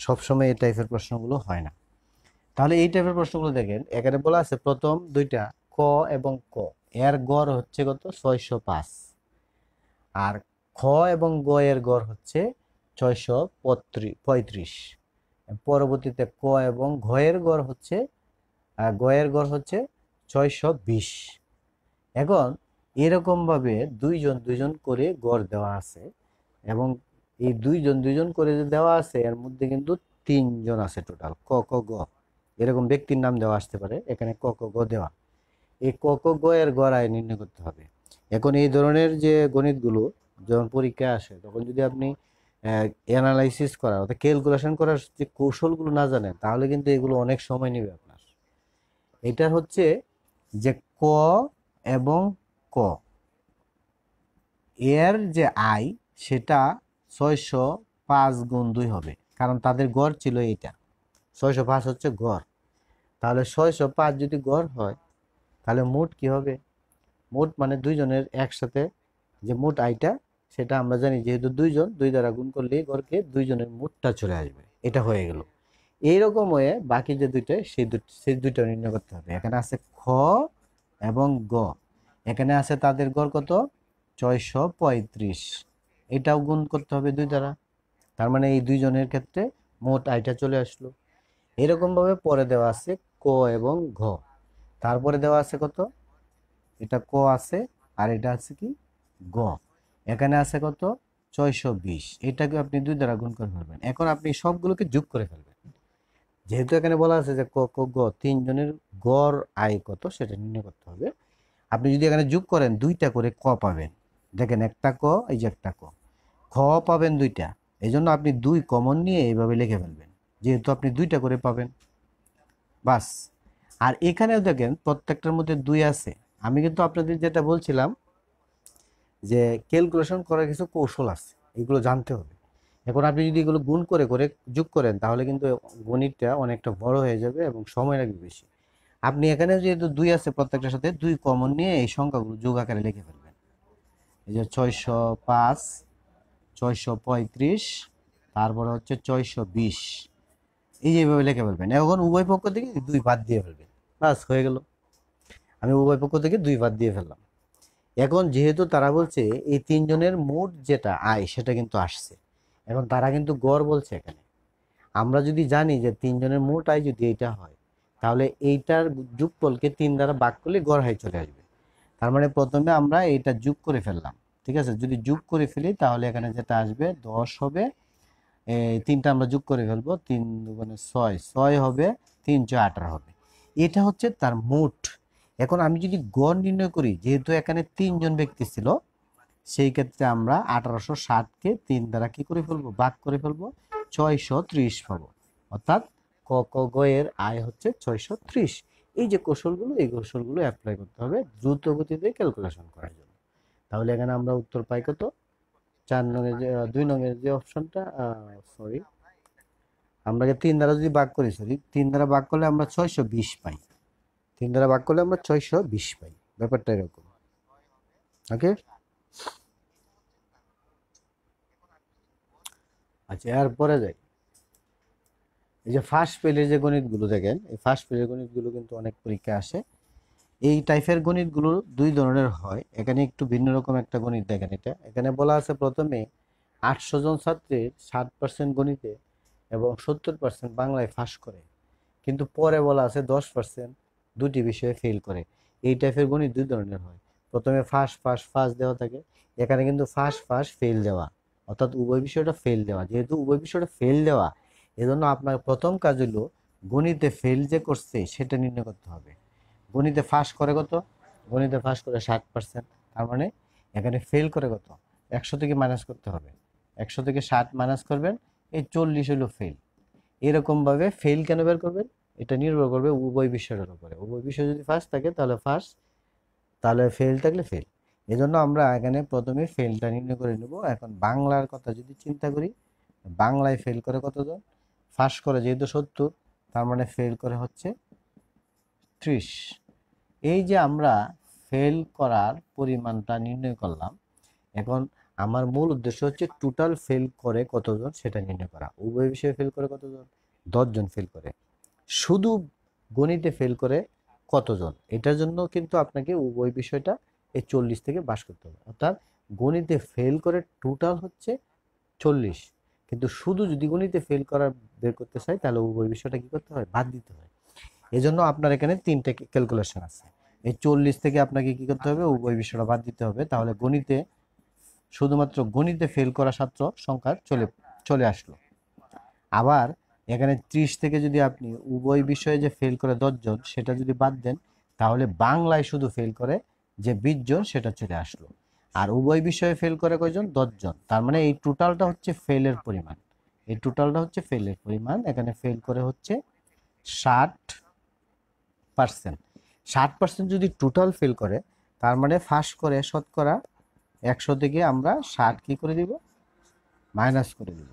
সবসময় এই টাইপের প্রশ্নগুলো হয় না। তাহলে এই টাইপের প্রশ্নগুলো দেখেন, এখানে বলা আছে প্রথম দুইটা ক এবং ক, এর গড় হচ্ছে কত? 605। আর খ এবং গ এর গড় হচ্ছে 635। পরবর্তীতে ক এবং ঘ এর গড় হচ্ছে 620। এখন এরকম ভাবে দুইজন দুইজন করে গড় দেওয়া আছে, এবং এই দুইজন দুইজন করে যে দেওয়া আছে এর মধ্যে কিন্তু তিনজন আছে টোটাল, ক ক গ এরকম ব্যক্তির নাম দেওয়া আসতে পারে, এখানে ক ক গ দেওয়া। এই ক ক গ এর গড় আয় নির্ণয় করতে হবে। এখন এই ধরনের যে গণিতগুলো যখন পরীক্ষায় আসে তখন যদি আপনি অ্যানালাইসিস করার অর্থাৎ ক্যালকুলেশন করার যে কৌশলগুলো না জানেন তাহলে কিন্তু এগুলো অনেক সময় নেবে আপনার। এটা হচ্ছে যে ক এবং ক এর যে আয় সেটা 605 × 2 হবে, কারণ তাদের গড় ছিল এইটা, 605 হচ্ছে গড়। তাহলে 605 যদি গড় হয় তাহলে মোট কি হবে, মোট মানে দুইজনের একসাথে যে মোট আয়টা সেটা আমরা জানি, যেহেতু দুইজন দুই দ্বারা গুণ করলে গড়কে দুইজনের মোটটা চলে আসবে, এটা হয়ে গেল। এইরকম হয়ে বাকি যে দুইটা সেই দুইটা নির্ণয় করতে হবে। এখানে আছে খ এবং গ, এখানে আছে তাদের গড় কত, 635, এটাও গুণ করতে হবে দুই দ্বারা, তার মানে এই দুইজনের ক্ষেত্রে মোট আয়টা চলে আসলো। এরকম ভাবে পরে দেওয়া আছে ক এবং ঘ, তারপরে দেওয়া আছে কত, এটা ক আছে আর এটা আছে কি গ, এখানে আছে কত 620, এটাকে আপনি দুই দ্বারা গুণ করে ফেলবেন। এখন আপনি সবগুলোকে যোগ করে ফেলবেন, যেহেতু এখানে বলা আছে যে ক ক গ তিনজনের গড় আয় কত সেটা নির্ণয় করতে হবে। আপনি যদি এখানে যোগ করেন দুইটা করে ক পাবেন, দেখেন একটা ক, এই যে একটা ক, খ পাবেন দুইটা, এই জন্য আপনি দুই কমন নিয়ে এইভাবে লিখে ফেলবেন, যেহেতু আপনি দুইটা করে পাবেন, বাস। আর এখানেও দেখেন প্রত্যেকটার মধ্যে দুই আছে। আমি কিন্তু আপনাদের যেটা বলছিলাম যে ক্যালকুলেশন করার কিছু কৌশল আছে, এগুলো জানতে হবে। এখন আপনি যদি এগুলো গুণ করে করে যোগ করেন তাহলে কিন্তু গণিতটা অনেকটা বড় হয়ে যাবে এবং সময় লাগবে বেশি। আপনি এখানে যেহেতু দুই আছে প্রত্যেকটার সাথে দুই কমন নিয়ে এই সংখ্যাগুলো যোগ আকারে লিখে ফেলবেন, এই যে 605, 635, তারপরে হচ্ছে 620, এই যে এইভাবে লিখে ফেলবেন। এখন উভয় পক্ষ থেকে দুই বাদ দিয়ে ফেলবেন, বাস হয়ে গেল। আমি উভয় পক্ষ থেকে দুই বাদ দিয়ে ফেললাম। এখন যেহেতু তারা বলছে এই তিনজনের মোট যেটা আয় সেটা কিন্তু আসছে, এখন তারা কিন্তু গড় বলছে এখানে। আমরা যদি জানি যে তিনজনের মোট আয় যদি এইটা হয় তাহলে এইটার যোগফলকে 3 দ্বারা ভাগ করলে গড় আয় চলে আসবে। তার মানে প্রথমে আমরা এইটা যোগ করে ফেললাম, ঠিক আছে, যদি যোগ করে ফেলি তাহলে এখানে যেটা আসবে 10 হবে, এই তিনটা আমরা যোগ করে ফেলবো, 3 দুগুণে 6, 6 হবে, 3 × 18 হবে, এটা হচ্ছে তার মোট। এখন আমি যদি গড় নির্ণয় করি, যেহেতু এখানে তিনজন ব্যক্তি ছিল সেই ক্ষেত্রে আমরা 1860-কে 3 দ্বারা কি করে ফেলবো, ভাগ করে ফেলবো, 630 পাবো, অর্থাৎ ক ক গ এর আয় হচ্ছে 630। এই যে কৌশলগুলো, এই কৌশলগুলো অ্যাপ্লাই করতে হবে দ্রুত গতিতে ক্যালকুলেশন করার জন্য। তাহলে এখানে আমরা উত্তর পাই কত, 4 নংয়ের যে 2 নংয়ের যে অপশনটা, সরি, আমরা 3 দ্বারা যদি ভাগ করি, সরি 3 দ্বারা ভাগ করলে আমরা 620 পাই, 3 দ্বারা ভাগ করলে আমরা 620 পাই, ব্যাপারটা এরকম। ওকে, আচ্ছা এরপরে যাই। এই যে ফার্স্ট পেজের যে গণিতগুলো দেখেন, এই ফার্স্ট পেজের গণিতগুলো কিন্তু অনেক পরীক্ষা আসে। এই টাইপের গণিতগুলো দুই ধরনের হয়, এখানে একটু ভিন্ন রকম একটা গণিত দেখেন। এটা এখানে বলা আছে প্রথমে 800 জন ছাত্রের 60% গণিতে এবং 70% বাংলায় ফাঁস করে, কিন্তু পরে বলা আছে 10% দুটি বিষয়ে ফেল করে। এই টাইপের গণিত দুই ধরনের হয়, প্রথমে ফার্স্ট ফার্স্ট ফার্স্ট দেওয়া থাকে, এখানে কিন্তু ফার্স্ট ফার্স্ট ফেল দেওয়া, অর্থাৎ উভয় বিষয়টা ফেল দেওয়া। যেহেতু উভয় বিষয়টা ফেল দেওয়া, এজন্য আপনার প্রথম কাজ হলো গণিতে ফেল যে করছে সেটা নির্ণয় করতে হবে। গণিতে ফাঁস করে কত, গণিতে ফাঁস করে 60%, তার মানে এখানে ফেল করে কত, 100 থেকে মাইনাস করতে হবে, 100 থেকে 60 মাইনাস করবেন, এই 40 হলো ফেল। এরকমভাবে ফেল কেন বের করবেন, এটা নির্ভর করবে উভয় বিষয়ের উপরে। উভয় বিষয় যদি ফার্স্ট থাকে তাহলে ফার্স্ট, তাহলে ফেল থাকলে ফেল। এজন্য আমরা এখানে প্রথমে ফেলটা নির্ণয় করে নেব। এখন বাংলার কথা যদি চিন্তা করি, বাংলায় ফেল করে কতজন, ফার্স্ট করে যেহেতু 70, তার মানে ফেল করে হচ্ছে 30। এই যে আমরা ফেল করার পরিমাণটা নির্ণয় করলাম, এখন আমার মূল উদ্দেশ্য হচ্ছে টোটাল ফেল করে কতজন সেটা নির্ণয় করা। উভয় বিষয়ে ফেল করে কতজন, 10 জন ফেল করে। শুধু গণিতে ফেল করে কতজন, এটার জন্য কিন্তু আপনাকে উভয় বিষয়টা এই 40 থেকে বাদ করতে হবে, অর্থাৎ গণিতে ফেল করে টোটাল হচ্ছে 40, কিন্তু শুধু যদি গণিতে ফেল করা বের করতে চাই তাহলে উভয় বিষয়টা কি করতে হয়, বাদ দিতে হয়। এজন্য আপনার এখানে 3টে ক্যালকুলেশন আছে। এই 40 থেকে আপনাকে কি করতে হবে, উভয় বিষয়টা বাদ দিতে হবে। তাহলে গণিতে, শুধুমাত্র গণিতে ফেল করা ছাত্র সংখ্যা চলে আসলো। আবার এখানে 30 থেকে যদি আপনি উভয় বিষয়ে যে ফেল করে 10 জন সেটা যদি বাদ দেন, তাহলে বাংলায় শুধু ফেল করে যে 20 জন সেটা চলে আসলো। আর উভয় বিষয়ে ফেল করে কয়জন, 10 জন। তার মানে এই টোটালটা হচ্ছে ফেলের পরিমাণ, এই টোটালটা হচ্ছে ফেলের পরিমাণ। এখানে ফেল করে হচ্ছে 60%। 60% যদি টোটাল ফেল করে, তার মানে ফাঁস করে শতকরা 100 থেকে আমরা 60 কি করে দিব, মাইনাস করে দিব।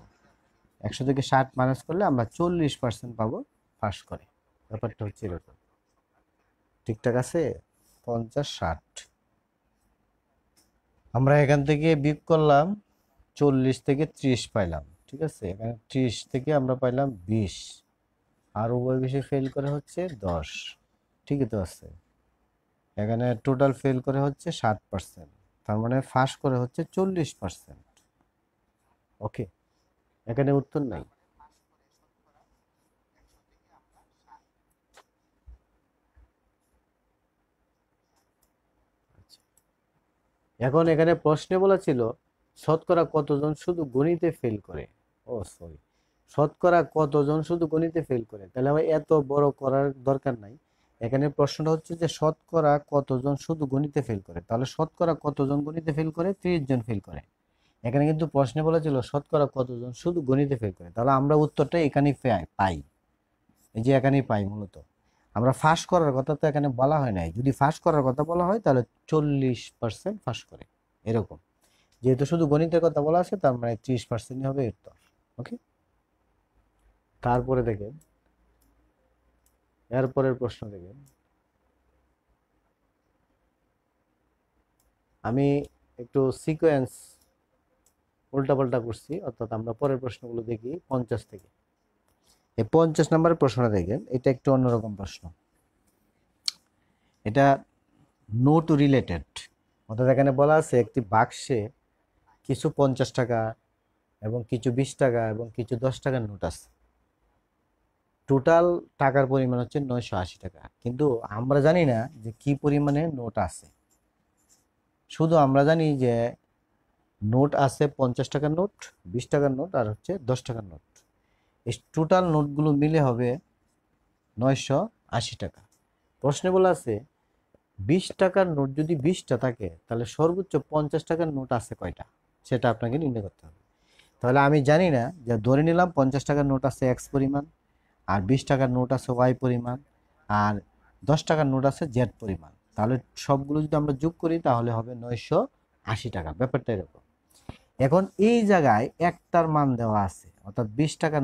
100 থেকে 60 মাইনাস করলে আমরা 40% পাবো পাস করে। ব্যাপারটা হচ্ছে এরকম। ঠিকঠাক আছে? 50, 60 আমরা এখান থেকে বিয়োগ করলাম, 40 থেকে 30 পাইলাম। ঠিক আছে, এখানে 30 থেকে আমরা পাইলাম 20, আর উভয় বিষয়ে ফেল করে হচ্ছে 10। ঠিকই তো আছে। এখানে টোটাল ফেল করে হচ্ছে 60%, তার মানে ফাঁস করে হচ্ছে 40%। ওকে, এখানে উত্তর নাই। এখন এখানে প্রশ্নে বলা ছিল শতকরা কতজন শুধু গণিতে ফেল করে। ও সরি, শতকরা কতজন শুধু গণিতে ফেল করে, তাহলে আমার এত বড় করার দরকার নাই। এখানে প্রশ্নটা হচ্ছে যে শতকরা কতজন শুধু গণিতে ফেল করে, তাহলে শতকরা কতজন গণিতে ফেল করে, 30 জন ফেল করে। এখানে কিন্তু প্রশ্নে বলেছিল শতকরা কতজন শুধু গণিতে ফেল করে, তাহলে আমরা উত্তরটা এখানেই পাই। এই যে এখানেই পাই মূলত। আমরা ফাঁস করার কথা তো এখানে বলা হয় নাই, যদি ফাঁস করার কথা বলা হয় তাহলে 40% ফাঁস করে এরকম। যেহেতু শুধু গণিতের কথা বলা আছে, তার মানে 30%ই হবে উত্তর। ওকে, তারপরে দেখেন এরপরের প্রশ্ন দেখেন। আমি একটু সিকোয়েন্স উল্টাপাল্টা করছি, অর্থাৎ আমরা পরের প্রশ্নগুলো দেখি 50 থেকে। এই 50 নম্বরের প্রশ্নটা দেখেন, এটা একটু অন্যরকম প্রশ্ন। এটা নোট রিলেটেড, অর্থাৎ এখানে বলা আছে একটি বাক্সে কিছু 50 টাকা এবং কিছু 20 টাকা এবং কিছু 10 টাকার নোট আছে। টোটাল টাকার পরিমাণ হচ্ছে 980 টাকা, কিন্তু আমরা জানি না যে কি পরিমাণে নোট আছে। শুধু আমরা জানি যে নোট আছে 50 টাকার নোট, 20 টাকার নোট আর হচ্ছে 10 টাকার নোট। এই টোটাল নোটগুলো মিলে হবে 980 টাকা। প্রশ্নে বলা আছে 20 টাকার নোট যদি 20টা থাকে, তাহলে সর্বোচ্চ 50 টাকার নোট আছে কয়টা, সেটা আপনাকে নির্ণয় করতে হবে। তাহলে আমি জানি না, যে ধরে নিলাম 50 টাকার নোট আছে এক্স পরিমাণ, আর 20 টাকার নোট আছে ওয়াই পরিমাণ, আর 10 টাকার নোট আছে জেড পরিমাণ। তাহলে সবগুলো যদি আমরা যোগ করি তাহলে হবে 980 টাকা। ব্যাপারটা এরকম। এখন এই জায়গায় একটার মান দেওয়া আছে, অর্থাৎ 20 টাকার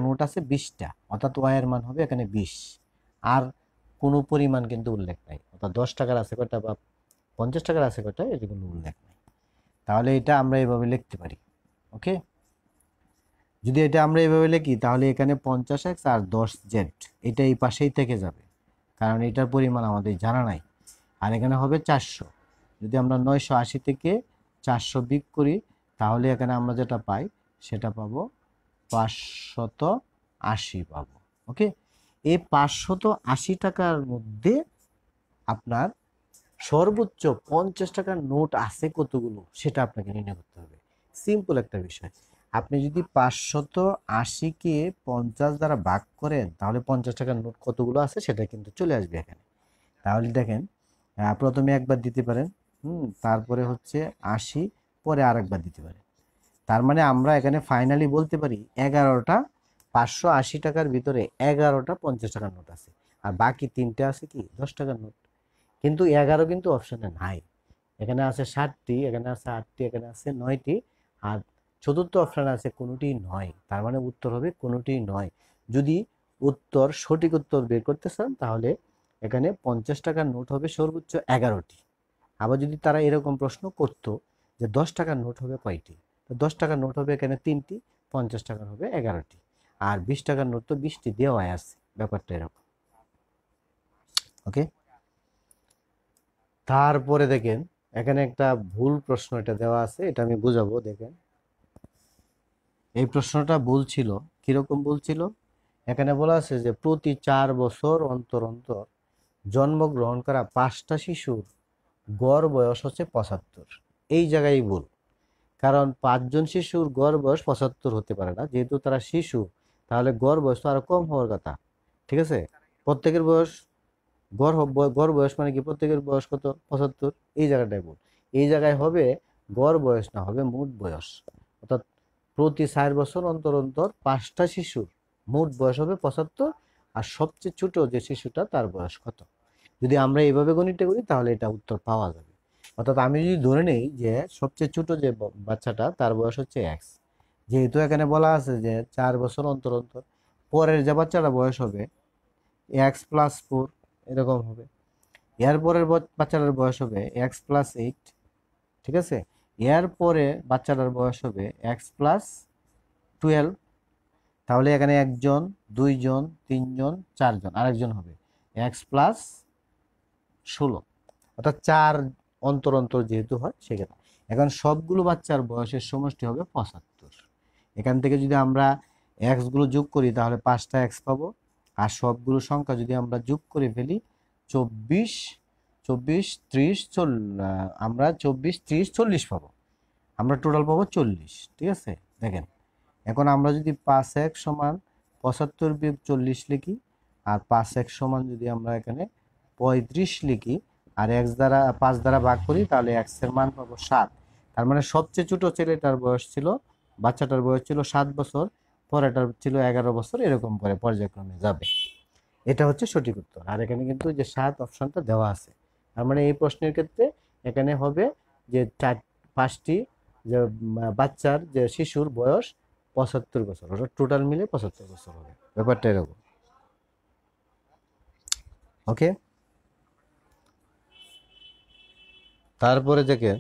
নোট আছে 20টা, অর্থাৎ ওয়াই এর মান হবে এখানে 20। আর কোনো পরিমাণ কিন্তু উল্লেখ নাই, অর্থাৎ 10 টাকার আছে কয়টা বা 50 টাকার আছে কয়টা, এটা কোনো উল্লেখ নাই। তাহলে এটা আমরা এভাবে লিখতে পারি। ওকে, যদি এটা আমরা এভাবে লিখি তাহলে এখানে 50x আর 10z এটা এই পাশেই থেকে যাবে, কারণ এটার পরিমাণ আমাদের জানা নাই। আর এখানে হবে 400। যদি আমরা 980 থেকে 400 বিয়োগ করি, তাহলে এখানে আমরা যেটা পাই সেটা পাবো 580 পাবো। ওকে, এই 580 টাকার মধ্যে আপনার সর্বোচ্চ 50 টাকার নোট আছে কতগুলো, সেটা আপনাকে নির্ণয় করতে হবে। সিম্পল একটা বিষয়। আপনি যদি 580কে 50 দ্বারা ভাগ করেন, তাহলে 50 টাকার নোট কতগুলো আছে সেটা কিন্তু চলে আসবে এখানে। তাহলে দেখেন, প্রথমে একবার দিতে পারেন, তারপরে হচ্ছে 80, পরে আরেকবার দিতে পারেন। তার মানে আমরা এখানে ফাইনালি বলতে পারি 11টা 580 টাকার ভিতরে 11টা 50 টাকার নোট আছে, আর বাকি 3টে আছে কি 10 টাকার নোট। কিন্তু 11 কিন্তু অপশনে নাই। এখানে আছে 7টি, এখানে আছে 8টি, এখানে আছে 9টি, আর চতুর্থ অপশনে আছে কোনোটি নয়। তার মানে উত্তর হবে কোনোটি নয়। যদি সঠিক উত্তর বের করতে চান, তাহলে এখানে 50 টাকার নোট হবে সর্বোচ্চ 11টি। আবার যদি তারা এরকম প্রশ্ন করতো যে 10 টাকার নোট হবে কয়টি, তো 10 টাকার নোট হবে এখানে 3টি, 50 টাকার হবে 11টি, আর 20 টাকার নোট তো 20টি দেওয়া আছে। ব্যাপারটা এরকম। ওকে, তারপরে দেখেন এখানে একটা ভুল প্রশ্ন এটা দেওয়া আছে, এটা আমি বুঝাবো। দেখেন এই প্রশ্নটা ভুল ছিল। কিরকম ভুল ছিল? এখানে বলা আছে যে প্রতি 4 বছর অন্তর অন্তর জন্মগ্রহণ করা 5টা শিশুর গড় বয়স হচ্ছে 75। এই জায়গায় ভুল, কারণ 5জন শিশুর গড় বয়স 75 হতে পারে না, যেহেতু তারা শিশু, তাহলে গড় বয়স তো আরো কম হওয়ার কথা। ঠিক আছে, প্রত্যেকের বয়স গড় বয়স মানে কি, প্রত্যেকের বয়স কত, 75। এই জায়গাটায় ভুল। এই জায়গায় হবে গড় বয়স না, হবে মোট বয়স। অর্থাৎ প্রতি 4 বছর অন্তর অন্তর 5টা শিশুর মোট বয়স হবে 75, আর সবচেয়ে ছোট যে শিশুটা তার বয়স কত। যদি আমরা এইভাবে গণিতটা করি তাহলে এটা উত্তর পাওয়া যাবে। অর্থাৎ আমি যদি ধরে নেই যে সবচেয়ে ছোট যে বাচ্চাটা তার বয়স হচ্ছে এক্স, যেহেতু এখানে বলা আছে যে 4 বছর অন্তর অন্তর, পরের যে বাচ্চাটা বয়স হবে x+4, এরকম হবে। এর পরের বাচ্চাটার বয়স হবে x+8। ঠিক আছে, এর পরে বাচ্চাটার বয়স হবে x+12। তাহলে এখানে 1জন, 2জন, 3জন, 4জন, আরেকজন হবে x+16। অর্থাৎ 4 অন্তর অন্তর যেহেতু হয় সেক্ষেত্রে এখন সবগুলো বাচ্চার বয়সের সমষ্টি হবে 75। এখান থেকে যদি আমরা এক্স গুলো যোগ করি তাহলে 5টা এক্স পাবো, আর সবগুলো সংখ্যা যদি আমরা যোগ করে ফেলি 24, 24, 30, আমরা 24, 30, 40 পাবো। আমরা টোটাল পাবো 40। ঠিক আছে, দেখেন এখন আমরা যদি 5x সমান 75 বিয়োগ 40 লিখি, আর 5x সমান যদি আমরা এখানে 35 লিখি, আর x দ্বারা 5 দ্বারা ভাগ করি, তাহলে x এর মান পাবো 7। তার মানে সবচেয়ে ছোট ছেলেটার বয়স ছিল, বাচ্চাটার বয়স ছিল 7 বছর, পরেরটার ছিল 11 বছর, এরকম করে পর্যায়ক্রমে যাবে। এটা হচ্ছে সঠিক উত্তর। আর এখানে কিন্তু যে 7 অপশনটা দেওয়া আছে, তার মানে এই প্রশ্নের ক্ষেত্রে এখানে হবে যে 5টি যে বাচ্চার যে শিশুর বয়স 75 বছর, অর্থাৎ টোটাল মিলে 75 বছর হবে। ব্যাপারটা এরকম। ওকে, তারপরে দেখে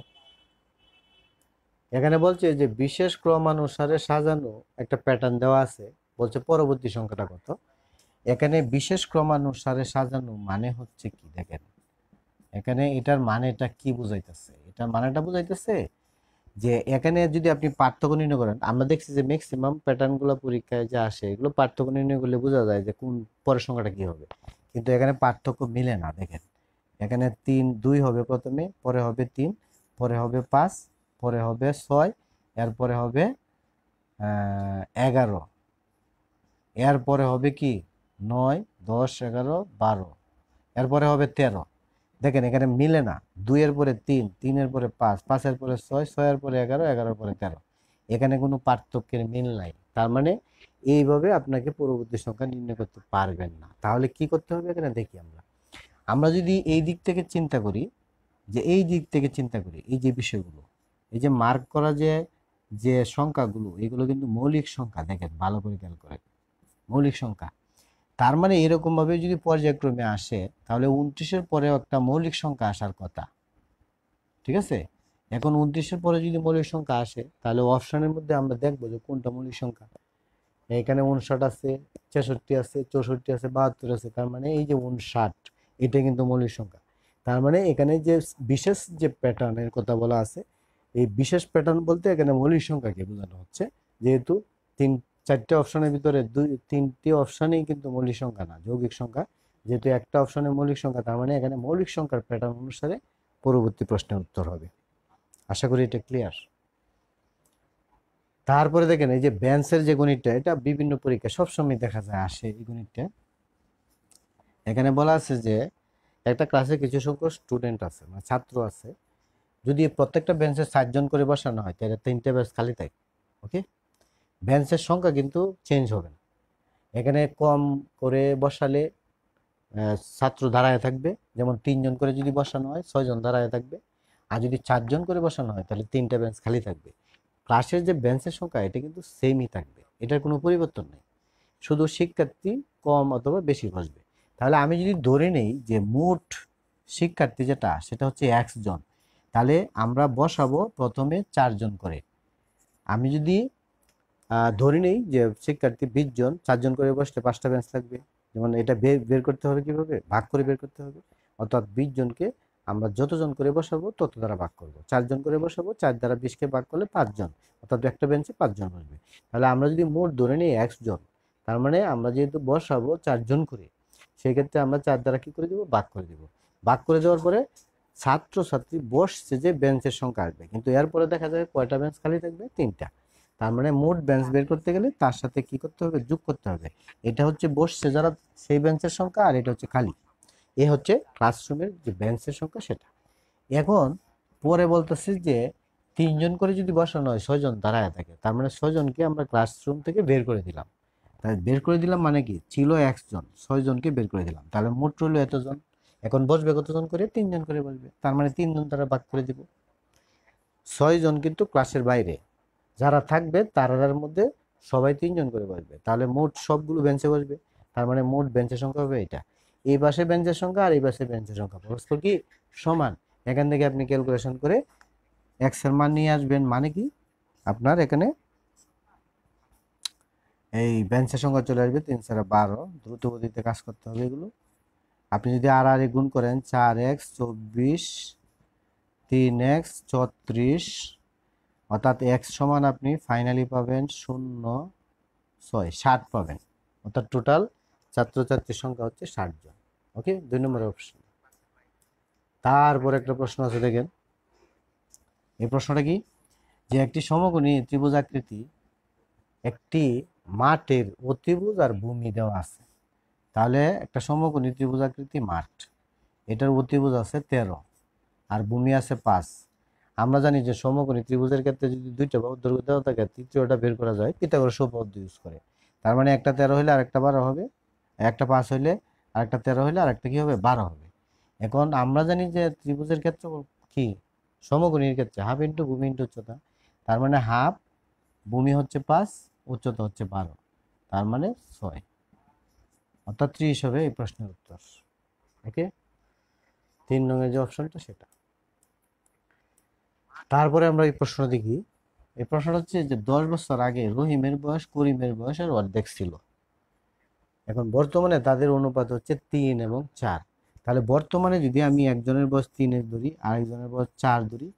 এখানে বলছে যে বিশেষ ক্রমানুসারে সাজানো একটা প্যাটার্ন দেওয়া আছে, বলছে পরবর্তী সংখ্যাটা কত। এখানে বিশেষ ক্রমানুসারে সাজানো মানে হচ্ছে কি, দেখেন এখানে এটার মানেটা কি বুঝাইতেছে। এটার মানেটা বুঝাইতেছে যে এখানে যদি আপনি পার্থক্য নির্ণয় করেন, আমরা দেখছি যে ম্যাক্সিমাম প্যাটার্নগুলো পরীক্ষায় যে আসে এগুলো পার্থক্য নির্ণয় করলে বোঝা যায় যে কোন পরের সংখ্যাটা কি হবে, কিন্তু এখানে পার্থক্য মিলে না। দেখেন এখানে 3, 2 হবে প্রথমে, পরে হবে 3, পরে হবে 5, পরে হবে 6, এরপরে হবে 11, এরপরে হবে কি 9, 10, 11, 12, এরপরে হবে 13। দেখেন এখানে মিলে না, 2 এর পরে 3, 3 এর পরে 5, 5 এর পরে 6, 6 এর পরে 11, 11 এর পরে 13। এখানে কোনো পার্থক্যের মিল নাই। তার মানে এইভাবে আপনাকে পরবর্তী সংখ্যা নির্ণয় করতে পারবেন না। তাহলে কি করতে হবে এখানে দেখি আমরা। আমরা যদি এই দিক থেকে চিন্তা করি, যে এই দিক থেকে চিন্তা করি, এই যে বিষয়গুলো, এই যে মার্ক করা যে যে সংখ্যাগুলো, এগুলো কিন্তু মৌলিক সংখ্যা। দেখেন ভালো করে খেয়াল করেন, মৌলিক সংখ্যা। তার মানে এরকম ভাবে যদি পর্যায়ক্রমে আসে তাহলে 29-এর পরেও একটা মৌলিক সংখ্যা আসার কথা। ঠিক আছে, এখন 29-এর পরে যদি মৌলিক সংখ্যা আসে তাহলে অপশনের মধ্যে আমরা দেখবো যে কোনটা মৌলিক সংখ্যা। এখানে 59 আছে, 66 আছে, 64 আছে, 72 আছে, তার মানে এই যে 59, এটা কিন্তু মৌলিক সংখ্যা। তার মানে এখানে যে বিশেষ যে প্যাটার্নের কথা বলা আছে, এই বিশেষ প্যাটার্ন বলতে এখানে মৌলিক সংখ্যাকে বোঝানো হচ্ছে। যেহেতু 4টে অপশনের ভিতরে 3টি অপশনেই কিন্তু মৌলিক সংখ্যা না, যৌগিক সংখ্যা। যেহেতু একটা অপশনের মৌলিক সংখ্যা, তার মানে এখানে মৌলিক সংখ্যার প্যাটার্ন অনুসারে পরবর্তী প্রশ্নের উত্তর হবে। আশা করি এটা ক্লিয়ার। তারপরে দেখেন এই যে ব্যান্সের যে গণিতটা, এটা বিভিন্ন পরীক্ষা সবসময় দেখা যায় আসে এই গণিতটা। এখানে বলা আছে যে একটা ক্লাসে কিছু সংখ্যক স্টুডেন্ট আছে, মানে ছাত্র আছে, যদি প্রত্যেকটা বেঞ্চে 7জন করে বসানো হয় তাহলে 3টে বেঞ্চ খালি থাকে। ওকে, বেঞ্চের সংখ্যা কিন্তু চেঞ্জ হবে না। এখানে কম করে বসালে ছাত্র দাঁড়ায় থাকবে, যেমন 3জন করে যদি বসানো হয় 6জন দাঁড়ায় থাকবে, আর যদি 4জন করে বসানো হয় তাহলে 3টে বেঞ্চ খালি থাকবে। ক্লাসের যে বেঞ্চের সংখ্যা এটা কিন্তু সেমই থাকবে, এটার কোনো পরিবর্তন নেই, শুধু শিক্ষার্থী কম অথবা বেশি বসবে। তাহলে আমি যদি ধরে নেই যে মোট শিক্ষার্থী যেটা সেটা হচ্ছে 1 জন, তাহলে আমরা বসাবো প্রথমে 4জন করে। আমি যদি ধরে নেই যে শিক্ষার্থী 20 জন, 4জন করে বসলে 5টা বেঞ্চ থাকবে। যেমন এটা বের করতে হবে কিভাবে, ভাগ করে বের করতে হবে। অর্থাৎ 20 জনকে আমরা যতজন করে বসাবো তত দ্বারা ভাগ করব। 4জন করে বসাবো, 4 দ্বারা 20কে ভাগ করলে 5 জন, অর্থাৎ একটা বেঞ্চে 5 জন বসবে। তাহলে আমরা যদি মোট ধরে নিই 1 জন, তার মানে আমরা যেহেতু বসাবো 4জন করে, সেই ক্ষেত্রে আমরা 4 দ্বারা কি করে দিব, ভাগ করে দিব। ভাগ করে দেওয়ার পরে ছাত্রছাত্রী বসছে যে বেঞ্চের সংখ্যা আসবে, কিন্তু এরপরে দেখা যাবে কয়টা বেঞ্চ খালি থাকবে, 3টা। তার মানে মোট বেঞ্চ বের করতে গেলে তার সাথে কি করতে হবে, যোগ করতে হবে। এটা হচ্ছে বসছে যারা সেই বেঞ্চের সংখ্যা, আর এটা হচ্ছে খালি। এ হচ্ছে ক্লাসরুমের যে বেঞ্চের সংখ্যা সেটা। এখন পরে বলতেছি যে 3জন করে যদি বসানো হয়, 6জন দাঁড়ায় থাকে, তার মানে 6জনকে আমরা ক্লাসরুম থেকে বের করে দিলাম। তাই বের করে দিলাম মানে কি, ছিল 1 জন, 6জনকে বের করে দিলাম, তাহলে মোট রইল এতজন। এখন বসবে কতজন করে, 3জন করে বসবে, তার মানে 3জন তারা ভাগ করে দিব। 6জন কিন্তু ক্লাসের বাইরে, যারা থাকবে তারার মধ্যে সবাই 3জন করে বসবে, তাহলে মোট সবগুলো বেঞ্চে বসবে। তার মানে মোট বেঞ্চের সংখ্যা হবে এটা। এই পাশে বেঞ্চের সংখ্যা আর এই পাশে বেঞ্চের সংখ্যা পরস্পর কি সমান। এখান থেকে আপনি ক্যালকুলেশন করে এক্স এর মান নিয়ে আসবেন, মানে কি আপনার এখানে এই বেঞ্চের সংখ্যা চলে আসবে 3×12। দ্রুত গতিতে কাজ করতে হবে এগুলো। আপনি যদি আর আর গুণ করেন, 4x 24, 3x 34, অর্থাৎ এক্স সমান আপনি ফাইনালি পাবেন 0.6 পাবেন। অর্থাৎ টোটাল ছাত্রছাত্রীর সংখ্যা হচ্ছে 60 জন। ওকে, 2 নম্বর অপশন। তারপর একটা প্রশ্ন আছে, দেখেন এই প্রশ্নটা কি, যে একটি সমকোণী ত্রিভুজাকৃতি একটি মাঠের অতিভুজ আর ভূমি দেওয়া আছে। তাহলে একটা সমকোণী ত্রিভুজাকৃতি মাঠ, এটার অতিভুজ আছে 13 আর ভূমি আছে 5। আমরা জানি যে সমকোণী ত্রিভুজের ক্ষেত্রে যদি 2টা বাহুর দৈর্ঘ্য দেওয়া থাকে, তৃতীয়টা বের করা যায় পিথাগোরাস উপপাদ্য ইউজ করে। তার মানে একটা 13 হইলে আরেকটা 12 হবে, একটা 5 হইলে আরেকটা 13 হইলে আরেকটা কি হবে, 12 হবে। এখন আমরা জানি যে ত্রিভুজের ক্ষেত্রে কি, সমকোণীর ক্ষেত্রে হাফ ইন্টু ভূমি ইন্টু উচ্চতা। তার মানে হাফ, ভূমি হচ্ছে 5, উচ্চতা হচ্ছে 12, তার মানে 6, অর্থাৎ 30 হবে এই প্রশ্নের উত্তর। ওকে, 3 নং যে অপশনটা সেটা। তারপরে আমরা এই প্রশ্ন দেখি। এই প্রশ্নটা হচ্ছে যে 10 বছর আগে রহিমের বয়স করিমের বয়সের অর্ধেক ছিল। এখন বর্তমানে তাদের অনুপাত হচ্ছে 3 এবং 4। তাহলে বর্তমানে যদি আমি একজনের বয়স 3 ধরি, আরেকজনের বয়স 4 ধরি,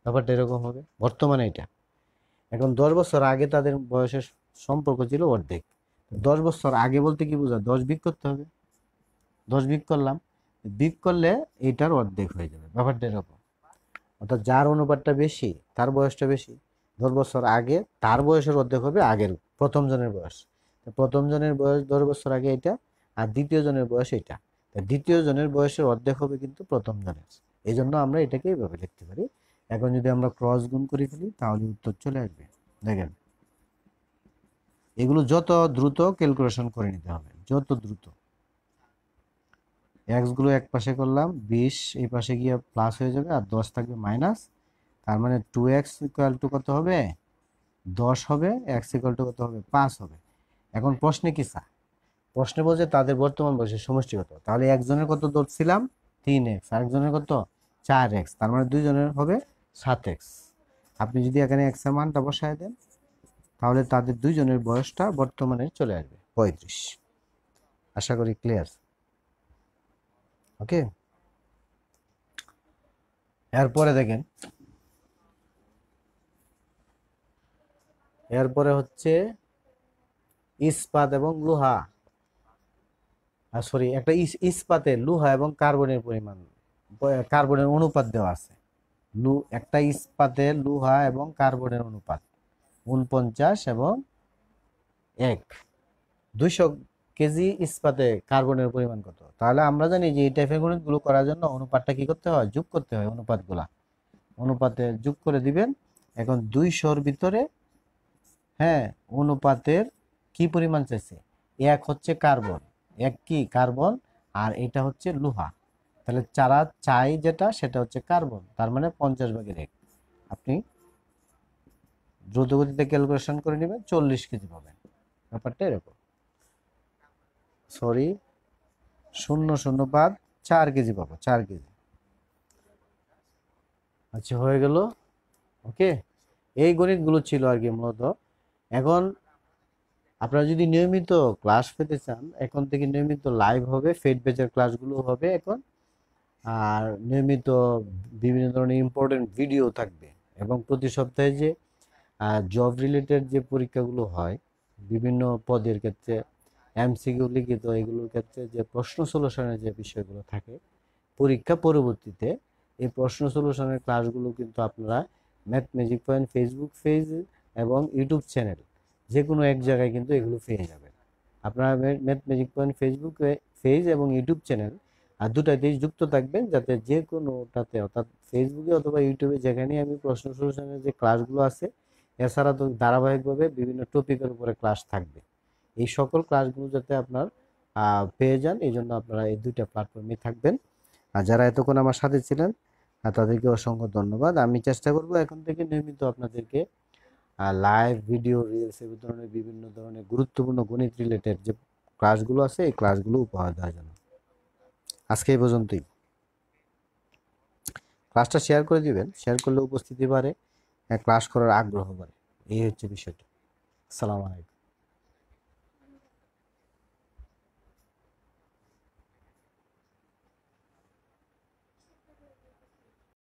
ব্যাপারটা এরকম হবে বর্তমানে এটা। এখন 10 বছর আগে তাদের বয়সের সম্পর্ক ছিল অর্ধেক। 10 বছর আগে বলতে কি বোঝা, 10 বিয়োগ করতে হবে। 10 বিয়োগ করলাম, বিয়োগ করলে এটার অর্ধেক হয়ে যাবে, ব্যাপারটা এরকম। অর্থাৎ যার অনুপাতটা বেশি তার বয়সটা বেশি। 10 বছর আগে তার বয়সের অর্ধেক হবে আগের প্রথম জনের বয়স। প্রথম জনের বয়স 10 বছর আগে এটা, আর দ্বিতীয় জনের বয়স এটা। দ্বিতীয় জনের বয়সের অর্ধেক হবে কিন্তু প্রথম জনের। এই জন্য আমরা এটাকে এইভাবে লিখতে পারি। এখন যদি আমরা ক্রস গুণ করে ফেলি তাহলে উত্তর চলে আসবে। দেখেন, এগুলো যত দ্রুত ক্যালকুলেশন করে নিতে হবে, যত দ্রুত। এক্স গুলো এক পাশে করলাম, 20 এই পাশে গিয়ে প্লাস হয়ে যাবে, আর 10 থাকবে মাইনাস। তার মানে 2x ইকুয়াল টু কত হবে, 10 হবে। x ইকুয়াল টু কত হবে, 5 হবে। এখন প্রশ্নে কি স্যার, প্রশ্নে বলছে তাদের বর্তমান বয়সের সমষ্টি কত। তাহলে একজনের কত ধরছিলাম, 3x, আরেকজনের কত 4x, তার মানে দুইজনের হবে 7x। আপনি যদি এখানে x এর মানটা বসায় দেন, তাহলে তাদের দুইজনের বয়সটা বর্তমানে চলে আসবে 35। আশা করি ক্লিয়ার। ওকে, এরপরে দেখেন, এরপরে হচ্ছে ইস্পাত এবং লোহা, সরি একটা ইস্পাতে লোহা এবং কার্বনের পরিমাণ, কার্বনের অনুপাত দেওয়া আছে। একটা ইস্পাতে লোহা এবং কার্বনের অনুপাত 49 এবং 1। 200 কেজি ইস্পাতে কার্বনের পরিমাণ কত। তাহলে আমরা জানি যে এই টাইপের গণিতগুলো করার জন্য অনুপাতটা কি করতে হয়, যোগ করতে হয়। অনুপাতগুলা অনুপাতে যোগ করে দিবেন। এখন 200-র ভিতরে, হ্যাঁ, অনুপাতের কি পরিমাণ চাইছে, 1 হচ্ছে কার্বন, 1 কি কার্বন, আর এটা হচ্ছে লোহা। তাহলে যারা চাই যেটা সেটা হচ্ছে কার্বন, তার মানে 50/1। আপনি দ্রুতগতিতে ক্যালকুলেশন করে নেবেন, 40 কেজি পাবেন। ব্যাপারটা এরকম। সরি, 0 বাদ 4 কেজি পাবো, 4 কেজি। আচ্ছা, হয়ে গেল। ওকে, এই গণিতগুলো ছিল আর কি মূলত। এখন আপনারা যদি নিয়মিত ক্লাস পেতে চান, এখন থেকে নিয়মিত লাইভ হবে, ফেড ব্যাচের ক্লাসগুলো হবে এখন। আর নিয়মিত বিভিন্ন ধরনের ইম্পর্টেন্ট ভিডিও থাকবে, এবং প্রতি সপ্তাহে যে জব রিলেটেড যে পরীক্ষাগুলো হয় বিভিন্ন পদের ক্ষেত্রে, এমসিকিউ লিখিত এগুলোর ক্ষেত্রে যে প্রশ্ন সলিউশনের যে বিষয়গুলো থাকে পরীক্ষা পরবর্তীতে এই প্রশ্ন সলিউশনের ক্লাসগুলো কিন্তু আপনারা math magic point Facebook page এবং ইউটিউব চ্যানেল যে কোনো এক জায়গায় কিন্তু এগুলো পেয়ে যাবেন। আপনারা math magic point Facebook page এবং ইউটিউব চ্যানেল আর দুটাতেই যুক্ত থাকবেন, যাতে যে কোনোটাতে অর্থাৎ ফেসবুকে অথবা ইউটিউবে যেখানেই আমি প্রশ্ন সলিউশনের যে ক্লাসগুলো আছে, এছাড়া তো ধারাবাহিকভাবে বিভিন্ন টপিকের উপরে ক্লাস থাকবে। এই সকল ক্লাসগুলো যাতে আপনার পেয়ে যান, এই জন্য আপনারা এই দুইটা প্ল্যাটফর্মে থাকবেন। আর যারা এতক্ষণ আমার সাথে ছিলেন তাদেরকে অসংখ্য ধন্যবাদ। আমি চেষ্টা করব এখন থেকে নিয়মিত আপনাদেরকে লাইভ ভিডিও রিলস এই ধরনের বিভিন্ন ধরনের গুরুত্বপূর্ণ গণিত রিলেটেড যে ক্লাসগুলো আছে এই ক্লাসগুলো উপহার দেওয়ার জন্য। আজকে এই পর্যন্তই। ক্লাসটা শেয়ার করে দিবেন, শেয়ার করলে উপস্থিতি বাড়ে, ক্লাস করার আগ্রহ বাড়ে। এই হচ্ছে বিষয়টা। আসসালামু আলাইকুম।